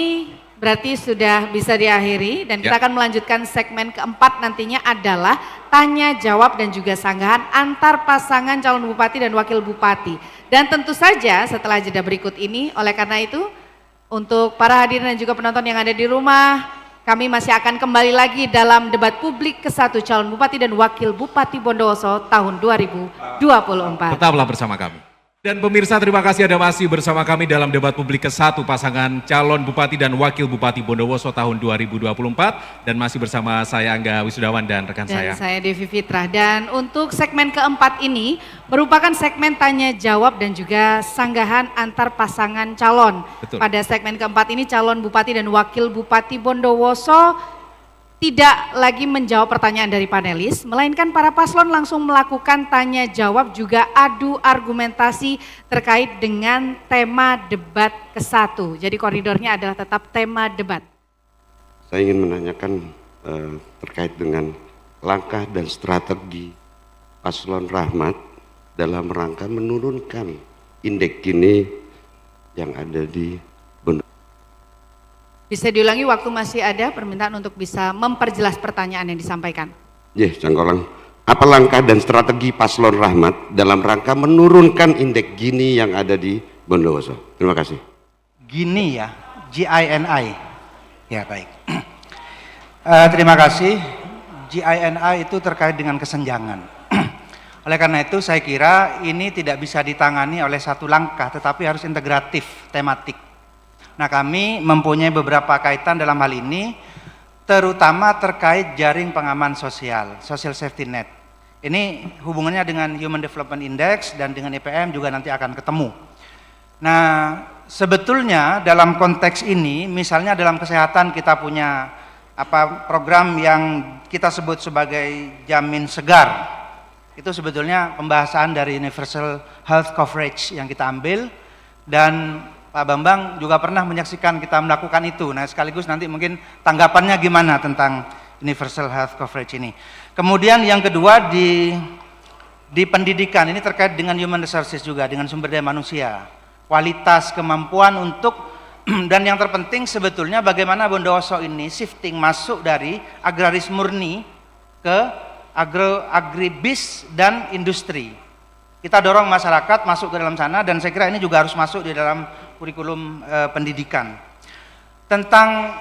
berarti sudah bisa diakhiri, dan kita akan melanjutkan segmen keempat nantinya adalah tanya jawab dan juga sanggahan antar pasangan calon bupati dan wakil bupati. Dan tentu saja setelah jeda berikut ini, oleh karena itu untuk para hadirin dan juga penonton yang ada di rumah, kami masih akan kembali lagi dalam debat publik ke-1 calon bupati dan wakil bupati Bondowoso tahun 2024. Tetaplah bersama kami. Dan pemirsa, terima kasih Anda masih bersama kami dalam debat publik ke-1 pasangan calon bupati dan wakil bupati Bondowoso tahun 2024, dan masih bersama saya Angga Wisudawan dan rekan Dan saya. saya Devi Fitrah. Dan untuk segmen keempat ini merupakan segmen tanya jawab dan juga sanggahan antar pasangan calon. Betul. Pada segmen keempat ini calon bupati dan wakil bupati Bondowoso tidak lagi menjawab pertanyaan dari panelis, melainkan para paslon langsung melakukan tanya jawab juga adu argumentasi terkait dengan tema debat ke-1. Jadi koridornya adalah tetap tema debat. Saya ingin menanyakan terkait dengan langkah dan strategi Paslon Rahmat dalam rangka menurunkan indeks Gini yang ada di Bondowoso. Bisa diulangi, waktu masih ada, permintaan untuk bisa memperjelas pertanyaan yang disampaikan. Cangkolang. Apa langkah dan strategi Paslon Rahmat dalam rangka menurunkan indeks Gini yang ada di Bondowoso? Terima kasih. Gini ya, GINI. Ya, baik. Terima kasih. GINI itu terkait dengan kesenjangan. Oleh karena itu saya kira ini tidak bisa ditangani oleh satu langkah, tetapi harus integratif, tematik. Nah, kami mempunyai beberapa kaitan dalam hal ini, terutama terkait jaring pengaman sosial, social safety net. Ini hubungannya dengan Human Development Index dan dengan EPM juga nanti akan ketemu. Nah, sebetulnya dalam konteks ini, misalnya dalam kesehatan kita punya program yang kita sebut sebagai jamin segar. Itu sebetulnya pembahasan dari Universal Health Coverage yang kita ambil, dan Pak Bambang juga pernah menyaksikan kita melakukan itu. Nah, sekaligus nanti mungkin tanggapannya gimana tentang Universal Health Coverage ini. Kemudian yang kedua di pendidikan, ini terkait dengan human resources juga, dengan sumber daya manusia. Kualitas, kemampuan untuk, dan yang terpenting sebetulnya bagaimana Bondowoso ini shifting masuk dari agraris murni ke agribis dan industri. Kita dorong masyarakat masuk ke dalam sana, dan saya kira ini juga harus masuk di dalam kurikulum pendidikan. Tentang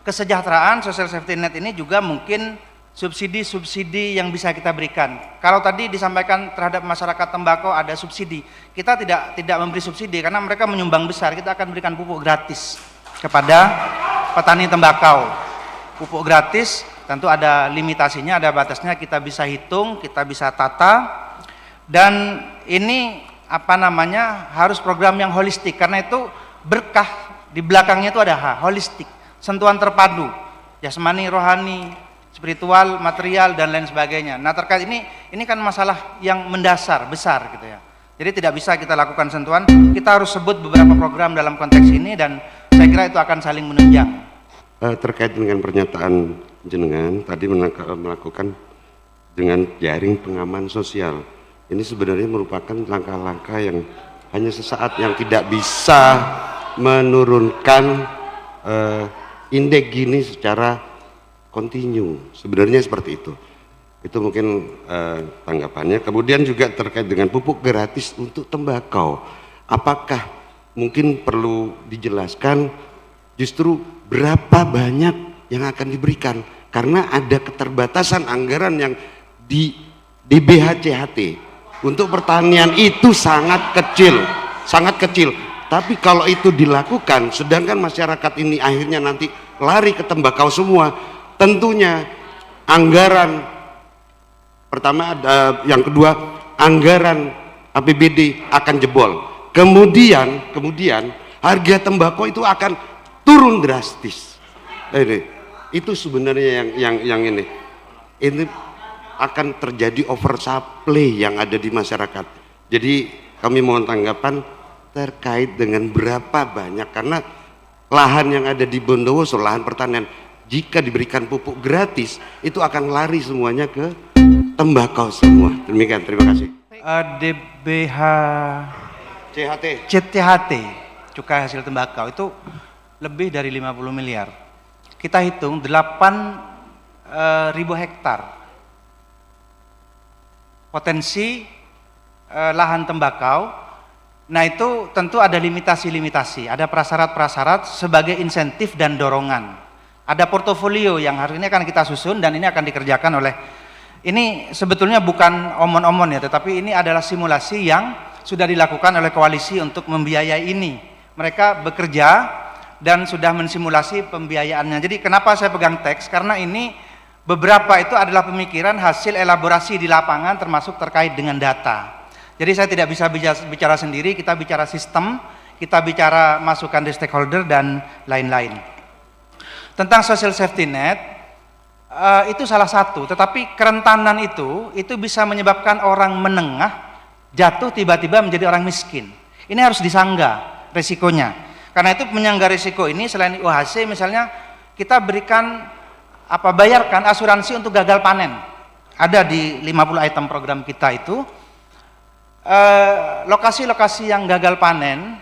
kesejahteraan, social safety net ini juga mungkin subsidi-subsidi yang bisa kita berikan. Kalau tadi disampaikan terhadap masyarakat tembakau ada subsidi, kita tidak memberi subsidi karena mereka menyumbang besar. Kita akan berikan pupuk gratis kepada petani tembakau. Pupuk gratis tentu ada limitasinya, ada batasnya, kita bisa hitung, kita bisa tata, dan ini harus program yang holistik, karena itu berkah di belakangnya itu ada holistik, sentuhan terpadu, jasmani, rohani, spiritual, material, dan lain sebagainya. Nah, terkait ini kan masalah yang mendasar, besar gitu ya. Jadi tidak bisa kita lakukan sentuhan, kita harus sebut beberapa program dalam konteks ini, dan saya kira itu akan saling menunjang. Terkait dengan pernyataan jenengan tadi melakukan dengan jaring pengaman sosial, ini sebenarnya merupakan langkah-langkah yang hanya sesaat, yang tidak bisa menurunkan indeks gini secara kontinu. Sebenarnya seperti itu. Itu mungkin tanggapannya. Kemudian juga terkait dengan pupuk gratis untuk tembakau. Apakah mungkin perlu dijelaskan justru berapa banyak yang akan diberikan? Karena ada keterbatasan anggaran yang di DBHCHT untuk pertanian itu sangat kecil. Tapi kalau itu dilakukan, sedangkan masyarakat ini akhirnya nanti lari ke tembakau semua, tentunya anggaran pertama ada, yang kedua anggaran APBD akan jebol. Kemudian harga tembakau itu akan turun drastis. Itu sebenarnya yang ini akan terjadi oversupply yang ada di masyarakat. Jadi kami mohon tanggapan terkait dengan berapa banyak, karena lahan yang ada di Bondowoso, lahan pertanian, jika diberikan pupuk gratis itu akan lari semuanya ke tembakau semua. Demikian, terima kasih. CTHT, cukai hasil tembakau, itu lebih dari 50 miliar. Kita hitung 8.000 hektar potensi lahan tembakau. Nah itu tentu ada limitasi-limitasi, ada prasyarat-prasyarat sebagai insentif dan dorongan. Ada portofolio yang hari ini akan kita susun dan ini akan dikerjakan oleh, ini sebetulnya bukan omon-omon ya, tetapi ini adalah simulasi yang sudah dilakukan oleh koalisi untuk membiayai ini. Mereka bekerja dan sudah mensimulasi pembiayaannya. Jadi kenapa saya pegang teks? Karena ini beberapa itu adalah pemikiran hasil elaborasi di lapangan termasuk terkait dengan data. Jadi saya tidak bisa bicara sendiri, kita bicara sistem, kita bicara masukan dari stakeholder dan lain-lain. Tentang social safety net, itu salah satu, tetapi kerentanan itu bisa menyebabkan orang menengah jatuh tiba-tiba menjadi orang miskin. Ini harus disangga resikonya. Karena itu menyangga risiko ini selain UHC misalnya kita berikan bayarkan asuransi untuk gagal panen. Ada di 50 item program kita itu lokasi-lokasi yang gagal panen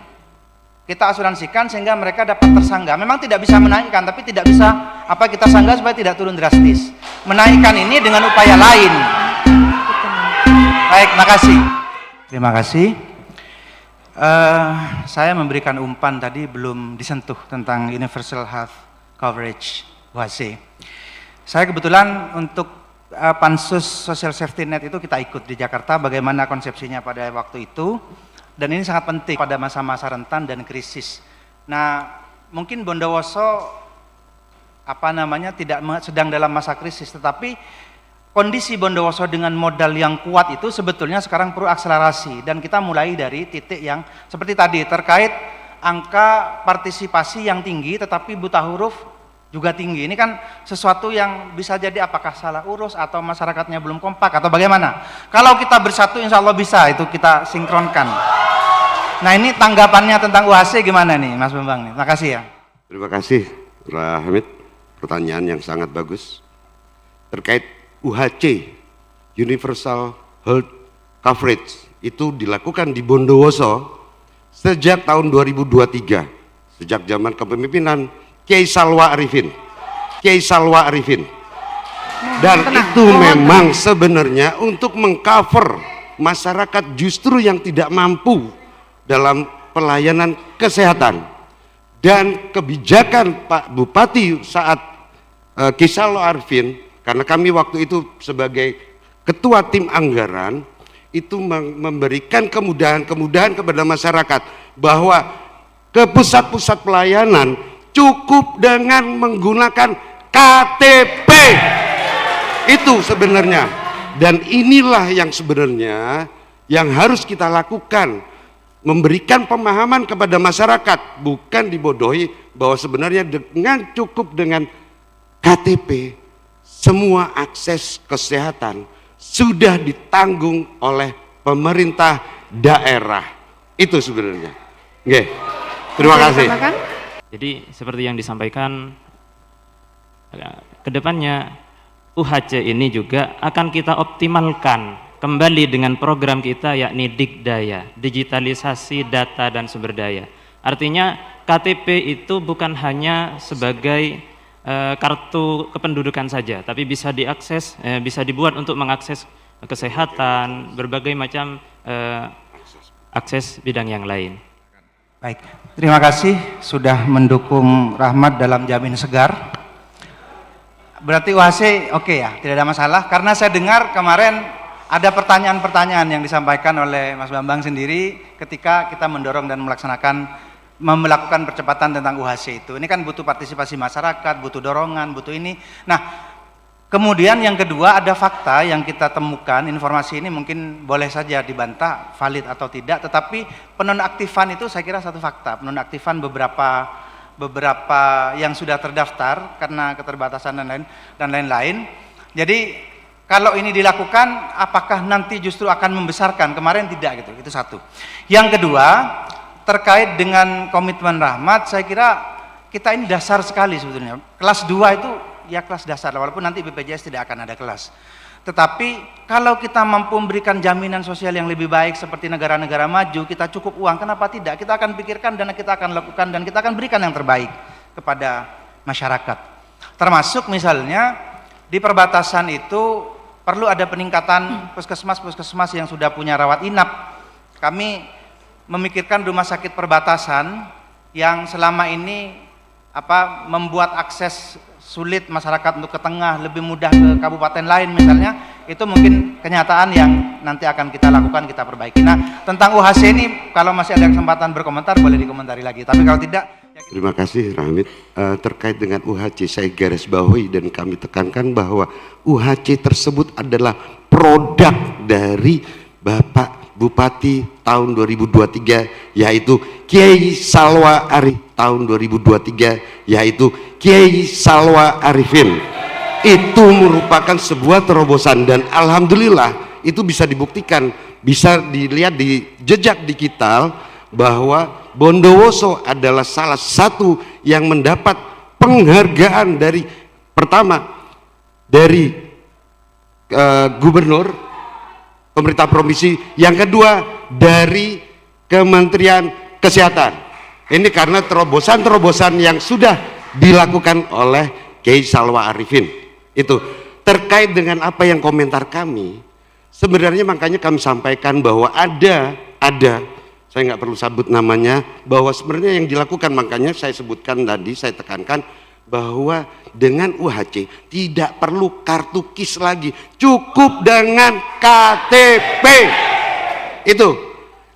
kita asuransikan sehingga mereka dapat tersangga. Memang tidak bisa menaikkan, tapi tidak bisa kita sangga supaya tidak turun drastis. Menaikkan ini dengan upaya lain. Baik, makasih. Terima kasih. Saya memberikan umpan tadi belum disentuh tentang universal health coverage UHC. Saya kebetulan untuk pansus social safety net itu kita ikut di Jakarta, bagaimana konsepsinya pada waktu itu, dan ini sangat penting pada masa-masa rentan dan krisis. Nah, mungkin Bondowoso tidak sedang dalam masa krisis, tetapi kondisi Bondowoso dengan modal yang kuat itu sebetulnya sekarang perlu akselerasi, dan kita mulai dari titik yang seperti tadi terkait angka partisipasi yang tinggi tetapi buta huruf juga tinggi. Ini kan sesuatu yang bisa jadi apakah salah urus atau masyarakatnya belum kompak atau bagaimana. Kalau kita bersatu insya Allah bisa, itu kita sinkronkan. Nah ini tanggapannya tentang UHC gimana nih Mas Bambang? Terima kasih ya. Terima kasih Pak Hamid, pertanyaan yang sangat bagus. Terkait UHC, Universal Health Coverage, itu dilakukan di Bondowoso sejak tahun 2023, sejak zaman kepemimpinan Kiai Salwa Arifin. Dan itu memang sebenarnya untuk mengcover masyarakat justru yang tidak mampu dalam pelayanan kesehatan. Dan kebijakan Pak Bupati saat Kiai Salwa Arifin, karena kami waktu itu sebagai ketua tim anggaran, itu memberikan kemudahan-kemudahan kepada masyarakat bahwa ke pusat-pusat pelayanan cukup dengan menggunakan KTP. Itu sebenarnya. Dan inilah yang sebenarnya yang harus kita lakukan, memberikan pemahaman kepada masyarakat, bukan dibodohi bahwa sebenarnya dengan cukup dengan KTP semua akses kesehatan sudah ditanggung oleh pemerintah daerah. Itu sebenarnya. Oke. Terima kasih. Jadi seperti yang disampaikan, kedepannya UHC ini juga akan kita optimalkan kembali dengan program kita yakni Dikdaya, digitalisasi data dan sumber daya. Artinya KTP itu bukan hanya sebagai kartu kependudukan saja, tapi bisa diakses, bisa dibuat untuk mengakses kesehatan, berbagai macam akses bidang yang lain. Baik, terima kasih sudah mendukung Rahmat dalam Jamin Segar. Berarti UHC oke ya, tidak ada masalah. Karena saya dengar kemarin ada pertanyaan-pertanyaan yang disampaikan oleh Mas Bambang sendiri ketika kita mendorong dan melakukan percepatan tentang UHC itu. Ini kan butuh partisipasi masyarakat, butuh dorongan, butuh ini. Nah, kemudian yang kedua ada fakta yang kita temukan, informasi ini mungkin boleh saja dibantah valid atau tidak, tetapi penonaktifan itu saya kira satu fakta. Penonaktifan beberapa yang sudah terdaftar karena keterbatasan dan lain-lain. Jadi kalau ini dilakukan, apakah nanti justru akan membesarkan? Kemarin tidak gitu, itu satu. Yang kedua, terkait dengan komitmen Rahmat, saya kira kita ini dasar sekali sebetulnya. Kelas 2 itu ya kelas dasar, walaupun nanti BPJS tidak akan ada kelas. Tetapi kalau kita mampu memberikan jaminan sosial yang lebih baik seperti negara-negara maju, kita cukup uang, kenapa tidak? Kita akan pikirkan dan kita akan lakukan dan kita akan berikan yang terbaik kepada masyarakat. Termasuk misalnya di perbatasan itu perlu ada peningkatan puskesmas-puskesmas yang sudah punya rawat inap. Kami memikirkan rumah sakit perbatasan yang selama ini membuat akses sulit masyarakat untuk ke tengah, lebih mudah ke kabupaten lain misalnya, itu mungkin kenyataan yang nanti akan kita lakukan, kita perbaiki. Nah, tentang UHC ini kalau masih ada kesempatan berkomentar boleh dikomentari lagi, tapi kalau tidak Terima kasih Rahmat. Terkait dengan UHC saya garis bawahi dan kami tekankan bahwa UHC tersebut adalah produk dari Bapak Bupati tahun 2023 yaitu Kiai Salwa Arif, tahun 2023 yaitu Kiai Salwa Arifin. Itu merupakan sebuah terobosan dan alhamdulillah itu bisa dibuktikan, bisa dilihat di jejak digital bahwa Bondowoso adalah salah satu yang mendapat penghargaan dari pertama dari gubernur, pemerintah provinsi, yang kedua dari Kementerian Kesehatan. Ini karena terobosan-terobosan yang sudah dilakukan oleh Kiai Salwa Arifin. Itu terkait dengan apa yang komentar kami, sebenarnya makanya kami sampaikan bahwa ada saya nggak perlu sebut namanya, bahwa sebenarnya yang dilakukan, makanya saya sebutkan tadi, saya tekankan bahwa dengan UHC tidak perlu kartu KIS lagi, cukup dengan KTP itu,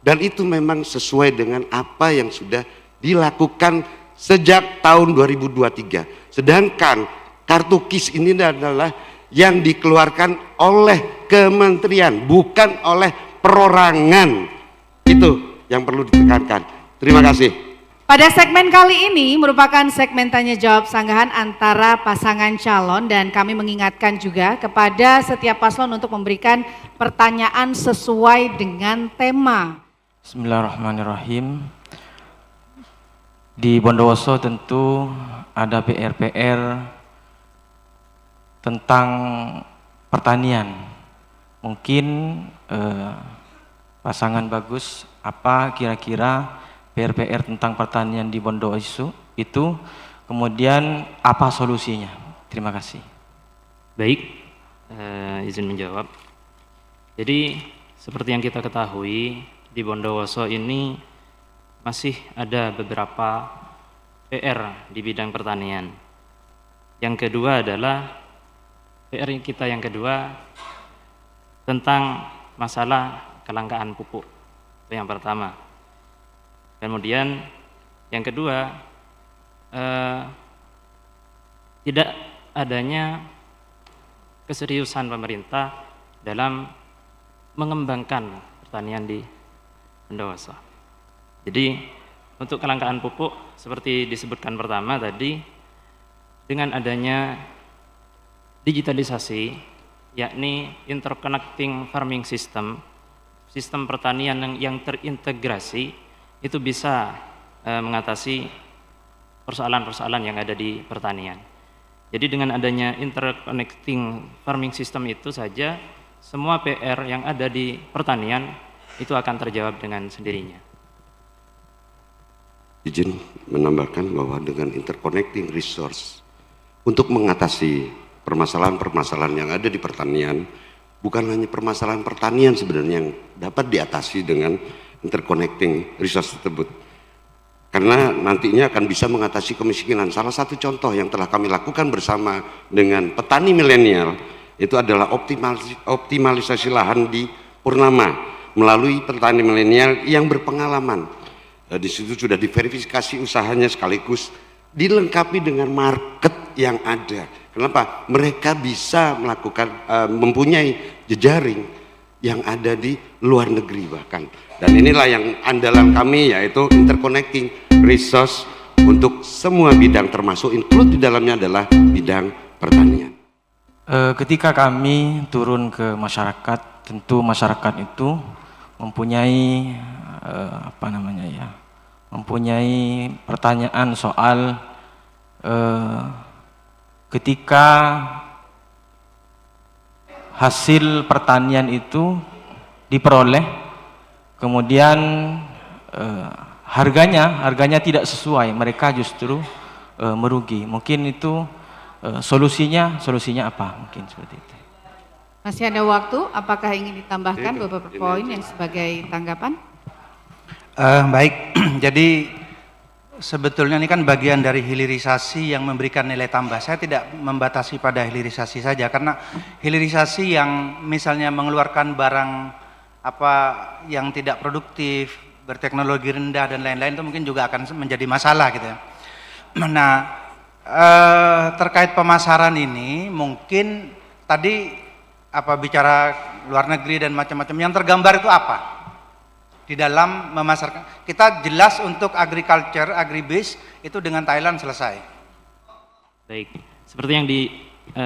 dan itu memang sesuai dengan apa yang sudah dilakukan sejak tahun 2023. Sedangkan kartu KIS ini adalah yang dikeluarkan oleh kementerian, bukan oleh perorangan. Itu yang perlu ditekankan. Terima kasih. Pada segmen kali ini merupakan segmen tanya jawab sanggahan antara pasangan calon dan kami mengingatkan juga kepada setiap paslon untuk memberikan pertanyaan sesuai dengan tema. Bismillahirrahmanirrahim. Di Bondowoso tentu ada PR-PR tentang pertanian. Mungkin pasangan bagus, apa kira-kira PR-PR tentang pertanian di Bondowoso itu, kemudian apa solusinya? Terima kasih. Baik, izin menjawab. Jadi seperti yang kita ketahui di Bondowoso ini masih ada beberapa PR di bidang pertanian. Yang kedua adalah PR kita yang kedua tentang masalah kelangkaan pupuk. Itu yang pertama. Kemudian yang kedua, tidak adanya keseriusan pemerintah dalam mengembangkan pertanian di Bondowoso. Jadi untuk kelangkaan pupuk seperti disebutkan pertama tadi, dengan adanya digitalisasi, yakni interconnecting farming system, sistem pertanian yang terintegrasi, itu bisa mengatasi persoalan-persoalan yang ada di pertanian. Jadi dengan adanya interconnecting farming system itu saja semua PR yang ada di pertanian itu akan terjawab dengan sendirinya. Izin menambahkan bahwa dengan interconnecting resource untuk mengatasi permasalahan-permasalahan yang ada di pertanian, bukan hanya permasalahan pertanian sebenarnya yang dapat diatasi dengan interconnecting resource tersebut. Karena nantinya akan bisa mengatasi kemiskinan. Salah satu contoh yang telah kami lakukan bersama dengan petani milenial itu adalah optimalisasi lahan di Purnama melalui petani milenial yang berpengalaman. Di situ sudah diverifikasi usahanya sekaligus dilengkapi dengan market yang ada. Kenapa? Mereka bisa melakukan mempunyai jejaring yang ada di luar negeri bahkan. Dan inilah yang andalan kami, yaitu interconnecting resource untuk semua bidang, termasuk include di dalamnya adalah bidang pertanian. Ketika kami turun ke masyarakat, tentu masyarakat itu mempunyai mempunyai pertanyaan soal ketika hasil pertanian itu diperoleh, kemudian harganya tidak sesuai, mereka justru merugi. Mungkin itu solusinya apa? Mungkin seperti itu. Masih ada waktu, apakah ingin ditambahkan beberapa poin yang sebagai tanggapan? Baik, jadi sebetulnya ini kan bagian dari hilirisasi yang memberikan nilai tambah. Saya tidak membatasi pada hilirisasi saja, karena hilirisasi yang misalnya mengeluarkan barang apa yang tidak produktif, berteknologi rendah dan lain-lain itu mungkin juga akan menjadi masalah gitu ya. Nah, terkait pemasaran ini mungkin tadi bicara luar negeri dan macam-macam, yang tergambar itu apa di dalam memasarkan. Kita jelas untuk agriculture, agribase itu dengan Thailand selesai. Baik, seperti yang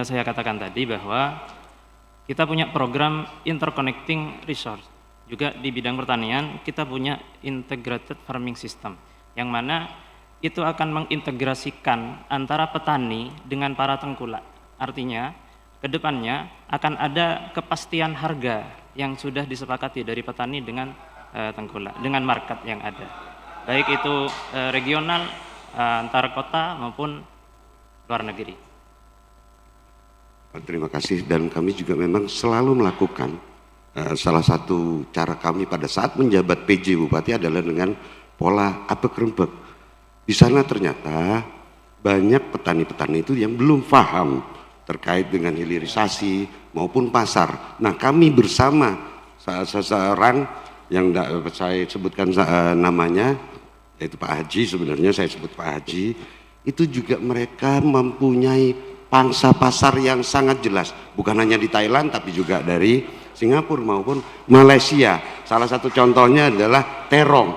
saya katakan tadi bahwa kita punya program interconnecting resource. Juga di bidang pertanian kita punya integrated farming system, yang mana itu akan mengintegrasikan antara petani dengan para tengkulak. Artinya, kedepannya akan ada kepastian harga yang sudah disepakati dari petani dengan tengkulak, dengan market yang ada. Baik itu regional, antar kota maupun luar negeri. Terima kasih, dan kami juga memang selalu melakukan salah satu cara kami pada saat menjabat PJ Bupati adalah dengan pola apek-rempek. Di sana ternyata banyak petani-petani itu yang belum paham terkait dengan hilirisasi maupun pasar. Nah, kami bersama seseorang yang saya sebutkan namanya, yaitu Pak Haji, sebenarnya saya sebut Pak Haji, itu juga mereka mempunyai pangsa pasar yang sangat jelas, bukan hanya di Thailand tapi juga dari Singapura maupun Malaysia. Salah satu contohnya adalah terong.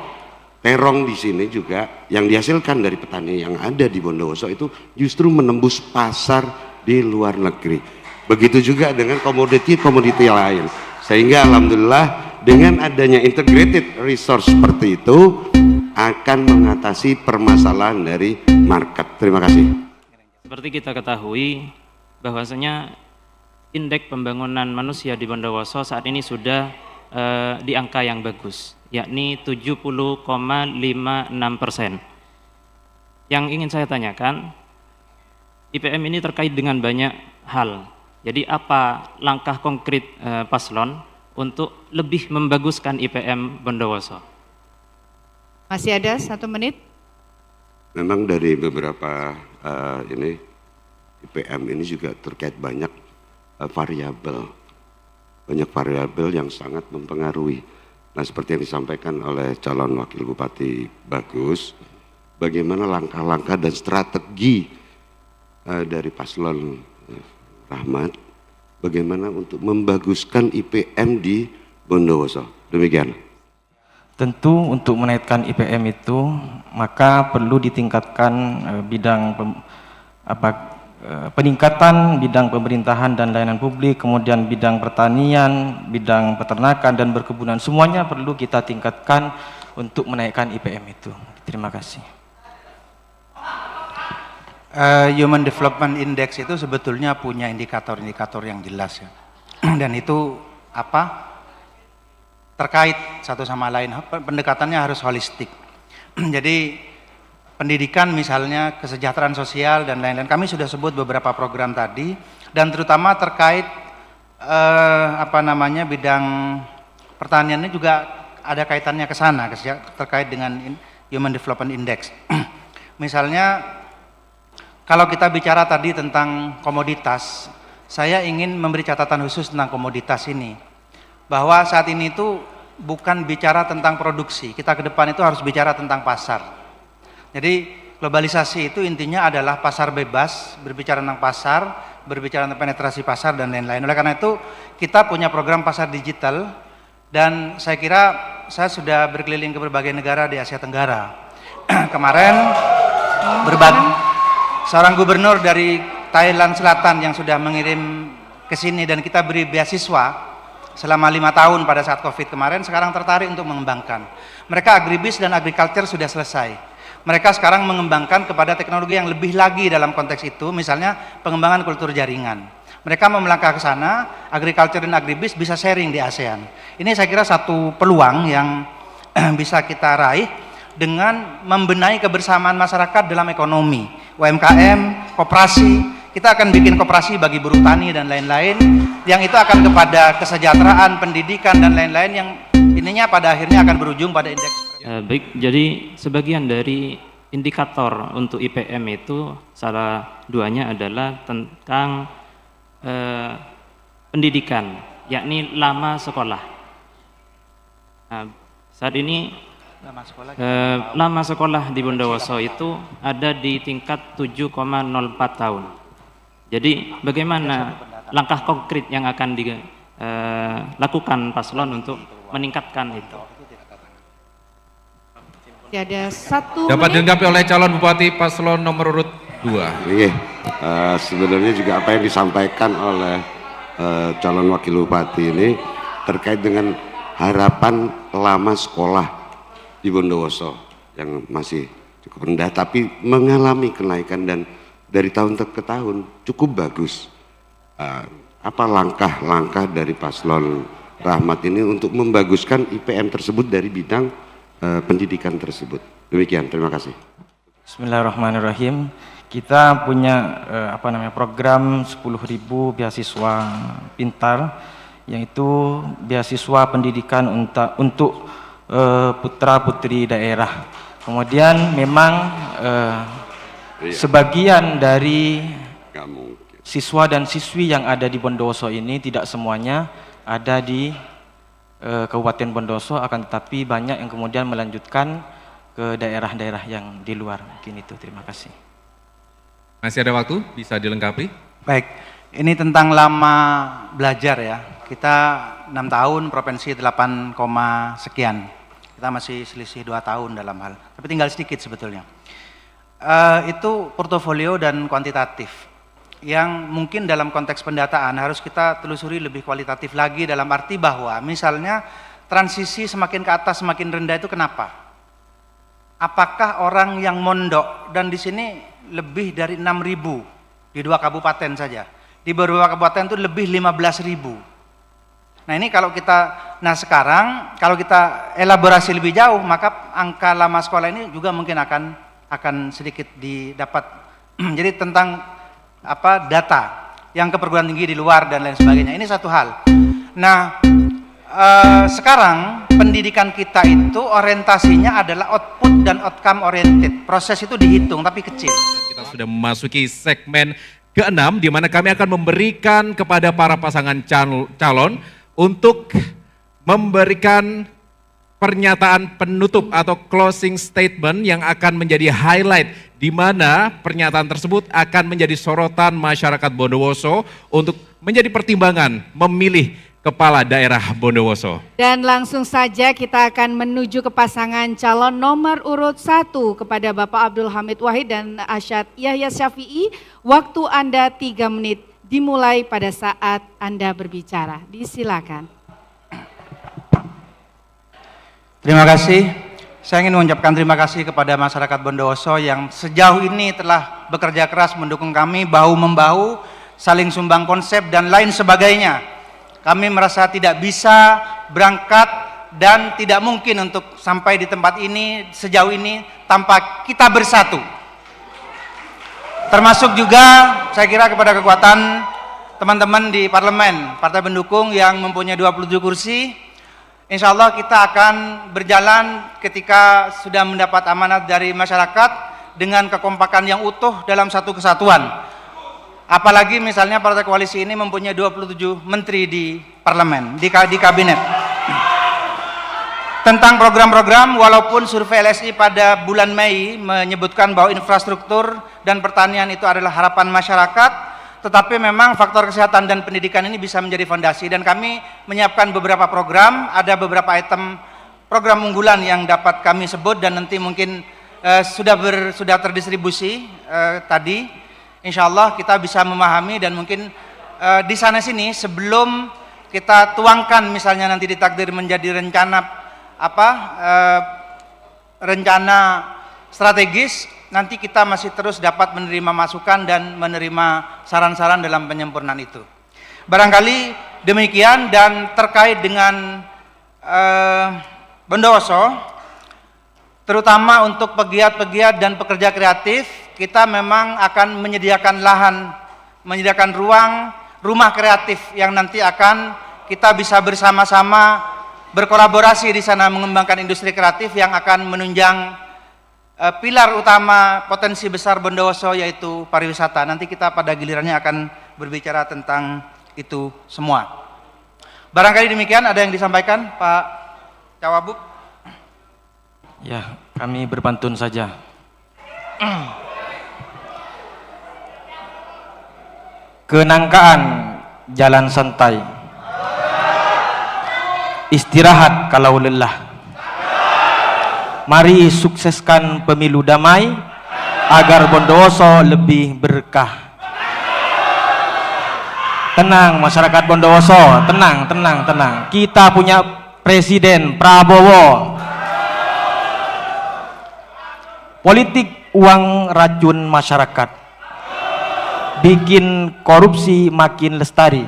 Terong di sini juga yang dihasilkan dari petani yang ada di Bondowoso itu justru menembus pasar di luar negeri. Begitu juga dengan komoditi-komoditi lain. Sehingga alhamdulillah dengan adanya integrated resource seperti itu akan mengatasi permasalahan dari market. Terima kasih. Seperti kita ketahui bahwasanya indeks pembangunan manusia di Bondowoso saat ini sudah di angka yang bagus, yakni 70,56%. Yang ingin saya tanyakan, IPM ini terkait dengan banyak hal. Jadi apa langkah konkret paslon untuk lebih membaguskan IPM Bondowoso? Masih ada 1 menit. Memang dari beberapa IPM ini juga terkait banyak banyak variabel yang sangat mempengaruhi. Nah, seperti yang disampaikan oleh calon wakil bupati Bagus, bagaimana langkah-langkah dan strategi dari paslon Rahmat, bagaimana untuk membaguskan IPM di Bondowoso. Demikian. Tentu untuk menaikkan IPM itu maka perlu ditingkatkan peningkatan bidang pemerintahan dan layanan publik, kemudian bidang pertanian, bidang peternakan dan berkebunan, semuanya perlu kita tingkatkan untuk menaikkan IPM itu. Terima kasih. Human Development Index itu sebetulnya punya indikator-indikator yang jelas ya. dan itu terkait satu sama lain, pendekatannya harus holistik. Jadi pendidikan misalnya, kesejahteraan sosial dan lain-lain, kami sudah sebut beberapa program tadi, dan terutama terkait bidang pertaniannya juga ada kaitannya ke sana, terkait dengan Human Development Index. Misalnya kalau kita bicara tadi tentang komoditas, saya ingin memberi catatan khusus tentang komoditas ini, bahwa saat ini itu bukan bicara tentang produksi, kita ke depan itu harus bicara tentang pasar. Jadi globalisasi itu intinya adalah pasar bebas, berbicara tentang pasar, berbicara tentang penetrasi pasar dan lain-lain. Oleh karena itu kita punya program pasar digital, dan saya kira saya sudah berkeliling ke berbagai negara di Asia Tenggara. Kemarin seorang gubernur dari Thailand Selatan yang sudah mengirim ke sini dan kita beri beasiswa selama 5 tahun pada saat COVID kemarin, sekarang tertarik untuk mengembangkan. Mereka agribis dan agriculture sudah selesai. Mereka sekarang mengembangkan kepada teknologi yang lebih lagi dalam konteks itu, misalnya pengembangan kultur jaringan. Mereka mau melangkah ke sana, agriculture dan agribis bisa sharing di ASEAN. Ini saya kira satu peluang yang bisa kita raih dengan membenahi kebersamaan masyarakat dalam ekonomi, UMKM, koperasi. Kita akan bikin koperasi bagi buruh tani dan lain-lain, yang itu akan kepada kesejahteraan, pendidikan dan lain-lain, yang ininya pada akhirnya akan berujung pada indeks. Baik, jadi sebagian dari indikator untuk IPM itu salah duanya adalah tentang pendidikan, yakni lama sekolah. Nah, saat ini lama sekolah di Bondowoso itu ada di tingkat 7,04 tahun. Jadi bagaimana langkah konkret yang akan dilakukan paslon untuk meningkatkan itu? Ada 1 Dapat menit. dilengkapi oleh calon bupati paslon nomor urut 2. Iya, sebenarnya juga apa yang disampaikan oleh calon wakil bupati ini terkait dengan harapan lama sekolah di Bondowoso yang masih cukup rendah tapi mengalami kenaikan dan dari tahun ke tahun cukup bagus. Apa langkah-langkah dari paslon Rahmat ini untuk membaguskan IPM tersebut dari bidang pendidikan tersebut? Demikian, terima kasih. Bismillahirrahmanirrahim. Kita punya program 10.000 beasiswa pintar, yaitu beasiswa pendidikan untuk putra-putri daerah. Kemudian memang sebagian dari siswa dan siswi yang ada di Bondowoso ini tidak semuanya ada di Kabupaten Bondowoso, akan tetapi banyak yang kemudian melanjutkan ke daerah-daerah yang di luar. Mungkin itu, terima kasih. Masih ada waktu, bisa dilengkapi. Baik, ini tentang lama belajar ya. Kita 6 tahun, provinsi 8, sekian. Kita masih selisih 2 tahun dalam hal, tapi tinggal sedikit sebetulnya. Itu portofolio dan kuantitatif yang mungkin dalam konteks pendataan harus kita telusuri lebih kualitatif lagi, dalam arti bahwa misalnya transisi semakin ke atas semakin rendah itu kenapa? Apakah orang yang mondok, dan di sini lebih dari 6.000 di 2 kabupaten saja, di beberapa kabupaten itu lebih 15.000. Nah ini sekarang kalau kita elaborasi lebih jauh, maka angka lama sekolah ini juga mungkin akan sedikit didapat. Jadi tentang data yang ke perguruan tinggi di luar dan lain sebagainya, ini satu hal. Nah sekarang pendidikan kita itu orientasinya adalah output dan outcome oriented. Proses itu dihitung tapi kecil. Kita sudah memasuki segmen ke-6 di mana kami akan memberikan kepada para pasangan calon untuk memberikan pernyataan penutup atau closing statement yang akan menjadi highlight, di mana pernyataan tersebut akan menjadi sorotan masyarakat Bondowoso untuk menjadi pertimbangan memilih kepala daerah Bondowoso. Dan langsung saja kita akan menuju ke pasangan calon nomor urut 1 kepada Bapak Abdul Hamid Wahid dan Asyad Yahya Syafi'i. Waktu Anda 3 menit, dimulai pada saat Anda berbicara. Disilakan. Terima kasih. Saya ingin mengucapkan terima kasih kepada masyarakat Bondowoso yang sejauh ini telah bekerja keras mendukung kami, bahu-membahu, saling sumbang konsep dan lain sebagainya. kami merasa tidak bisa berangkat dan tidak mungkin untuk sampai di tempat ini sejauh ini tanpa kita bersatu. Termasuk juga saya kira kepada kekuatan teman-teman di parlemen, partai pendukung yang mempunyai 27 kursi. Insya Allah kita akan berjalan ketika sudah mendapat amanat dari masyarakat dengan kekompakan yang utuh dalam satu kesatuan. Apalagi misalnya partai koalisi ini mempunyai 27 menteri di parlemen, di kabinet. Tentang program-program, walaupun survei LSI pada bulan Mei menyebutkan bahwa infrastruktur dan pertanian itu adalah harapan masyarakat, tetapi memang faktor kesehatan dan pendidikan ini bisa menjadi fondasi, dan kami menyiapkan beberapa program, ada beberapa item program unggulan yang dapat kami sebut dan nanti mungkin sudah terdistribusi tadi. Insya Allah kita bisa memahami dan mungkin di sana sini sebelum kita tuangkan misalnya nanti ditakdir menjadi rencana rencana strategis, nanti kita masih terus dapat menerima masukan dan menerima saran-saran dalam penyempurnaan itu. Barangkali demikian, dan terkait dengan Bondowoso, terutama untuk pegiat-pegiat dan pekerja kreatif, kita memang akan menyediakan lahan, menyediakan ruang, rumah kreatif yang nanti akan kita bisa bersama-sama berkolaborasi di sana mengembangkan industri kreatif yang akan menunjang pilar utama potensi besar Bondowoso, yaitu pariwisata. Nanti kita pada gilirannya akan berbicara tentang itu semua. Barangkali demikian, ada yang disampaikan Pak Cawagup? Ya, kami berpantun saja. Kenangkaan jalan santai, istirahat kalau lelah. Mari sukseskan pemilu damai agar Bondowoso lebih berkah. Tenang masyarakat Bondowoso, tenang. Kita punya Presiden Prabowo. Politik uang racun masyarakat, bikin korupsi makin lestari.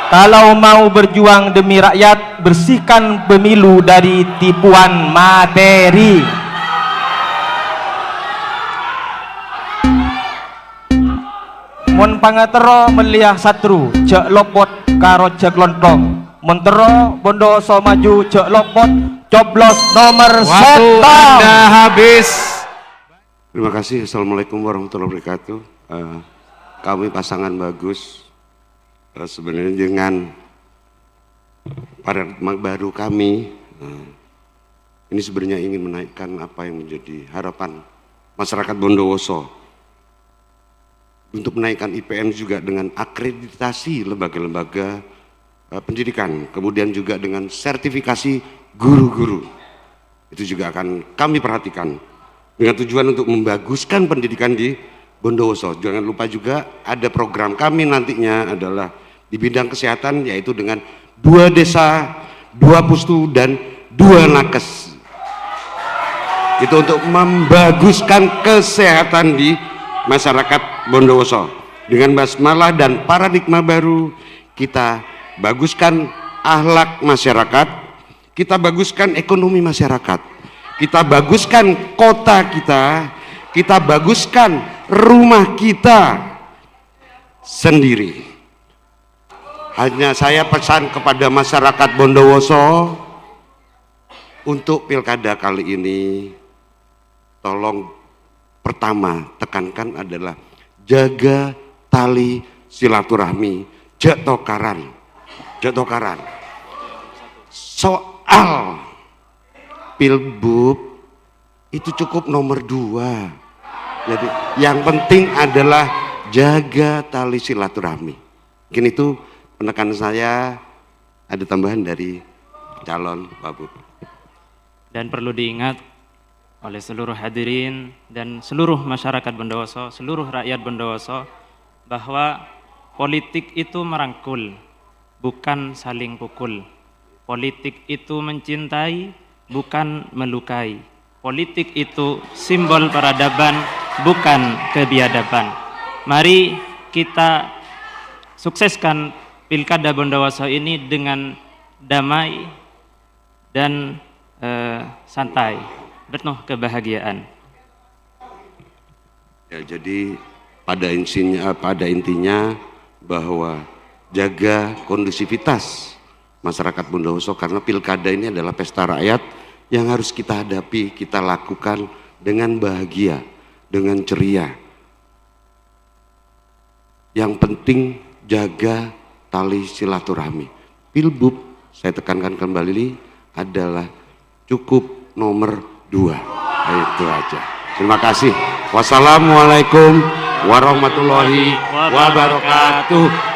Kalau mau berjuang demi rakyat, bersihkan pemilu dari tipuan materi. Mon pangatero meliah satru, cek lopot karo cek lontong. Montero Bondowoso maju, cek lopot coblos nomor Waktu Anda habis. Terima kasih. Assalamualaikum warahmatullahi wabarakatuh. Kami pasangan bagus. Sebenarnya dengan paradigma baru kami, ini sebenarnya ingin menaikkan apa yang menjadi harapan masyarakat Bondowoso untuk menaikkan IPN juga dengan akreditasi lembaga-lembaga pendidikan, kemudian juga dengan sertifikasi guru-guru. Itu juga akan kami perhatikan dengan tujuan untuk membaguskan pendidikan di Bondowoso. Jangan lupa juga ada program kami nantinya adalah di bidang kesehatan, yaitu dengan 2 desa, 2 pustu, dan 2 nakes. Itu untuk membaguskan kesehatan di masyarakat Bondowoso. Dengan basmalah dan paradigma baru, kita baguskan akhlak masyarakat, kita baguskan ekonomi masyarakat, kita baguskan kota kita baguskan rumah kita sendiri. Hanya saya pesan kepada masyarakat Bondowoso untuk pilkada kali ini, tolong pertama tekankan adalah jaga tali silaturahmi, jak tokaran. Soal pilbub itu cukup nomor 2. Jadi yang penting adalah jaga tali silaturahmi. Mungkin itu penekanan saya. Ada tambahan dari calon Pak Bu. Dan perlu diingat oleh seluruh hadirin dan seluruh masyarakat Bondowoso, seluruh rakyat Bondowoso, bahwa politik itu merangkul, bukan saling pukul. Politik itu mencintai, bukan melukai. Politik itu simbol peradaban, bukan kebiadaban. Mari kita sukseskan Pilkada Bondowoso ini dengan damai dan santai, penuh kebahagiaan. Ya, jadi pada intinya bahwa jaga kondusivitas masyarakat Bondowoso, karena pilkada ini adalah pesta rakyat yang harus kita hadapi, kita lakukan dengan bahagia, dengan ceria. Yang penting jaga tali silaturahmi. Pilbub, saya tekankan kembali, adalah cukup nomor 2. Itu aja. Terima kasih. Wassalamualaikum warahmatullahi wabarakatuh.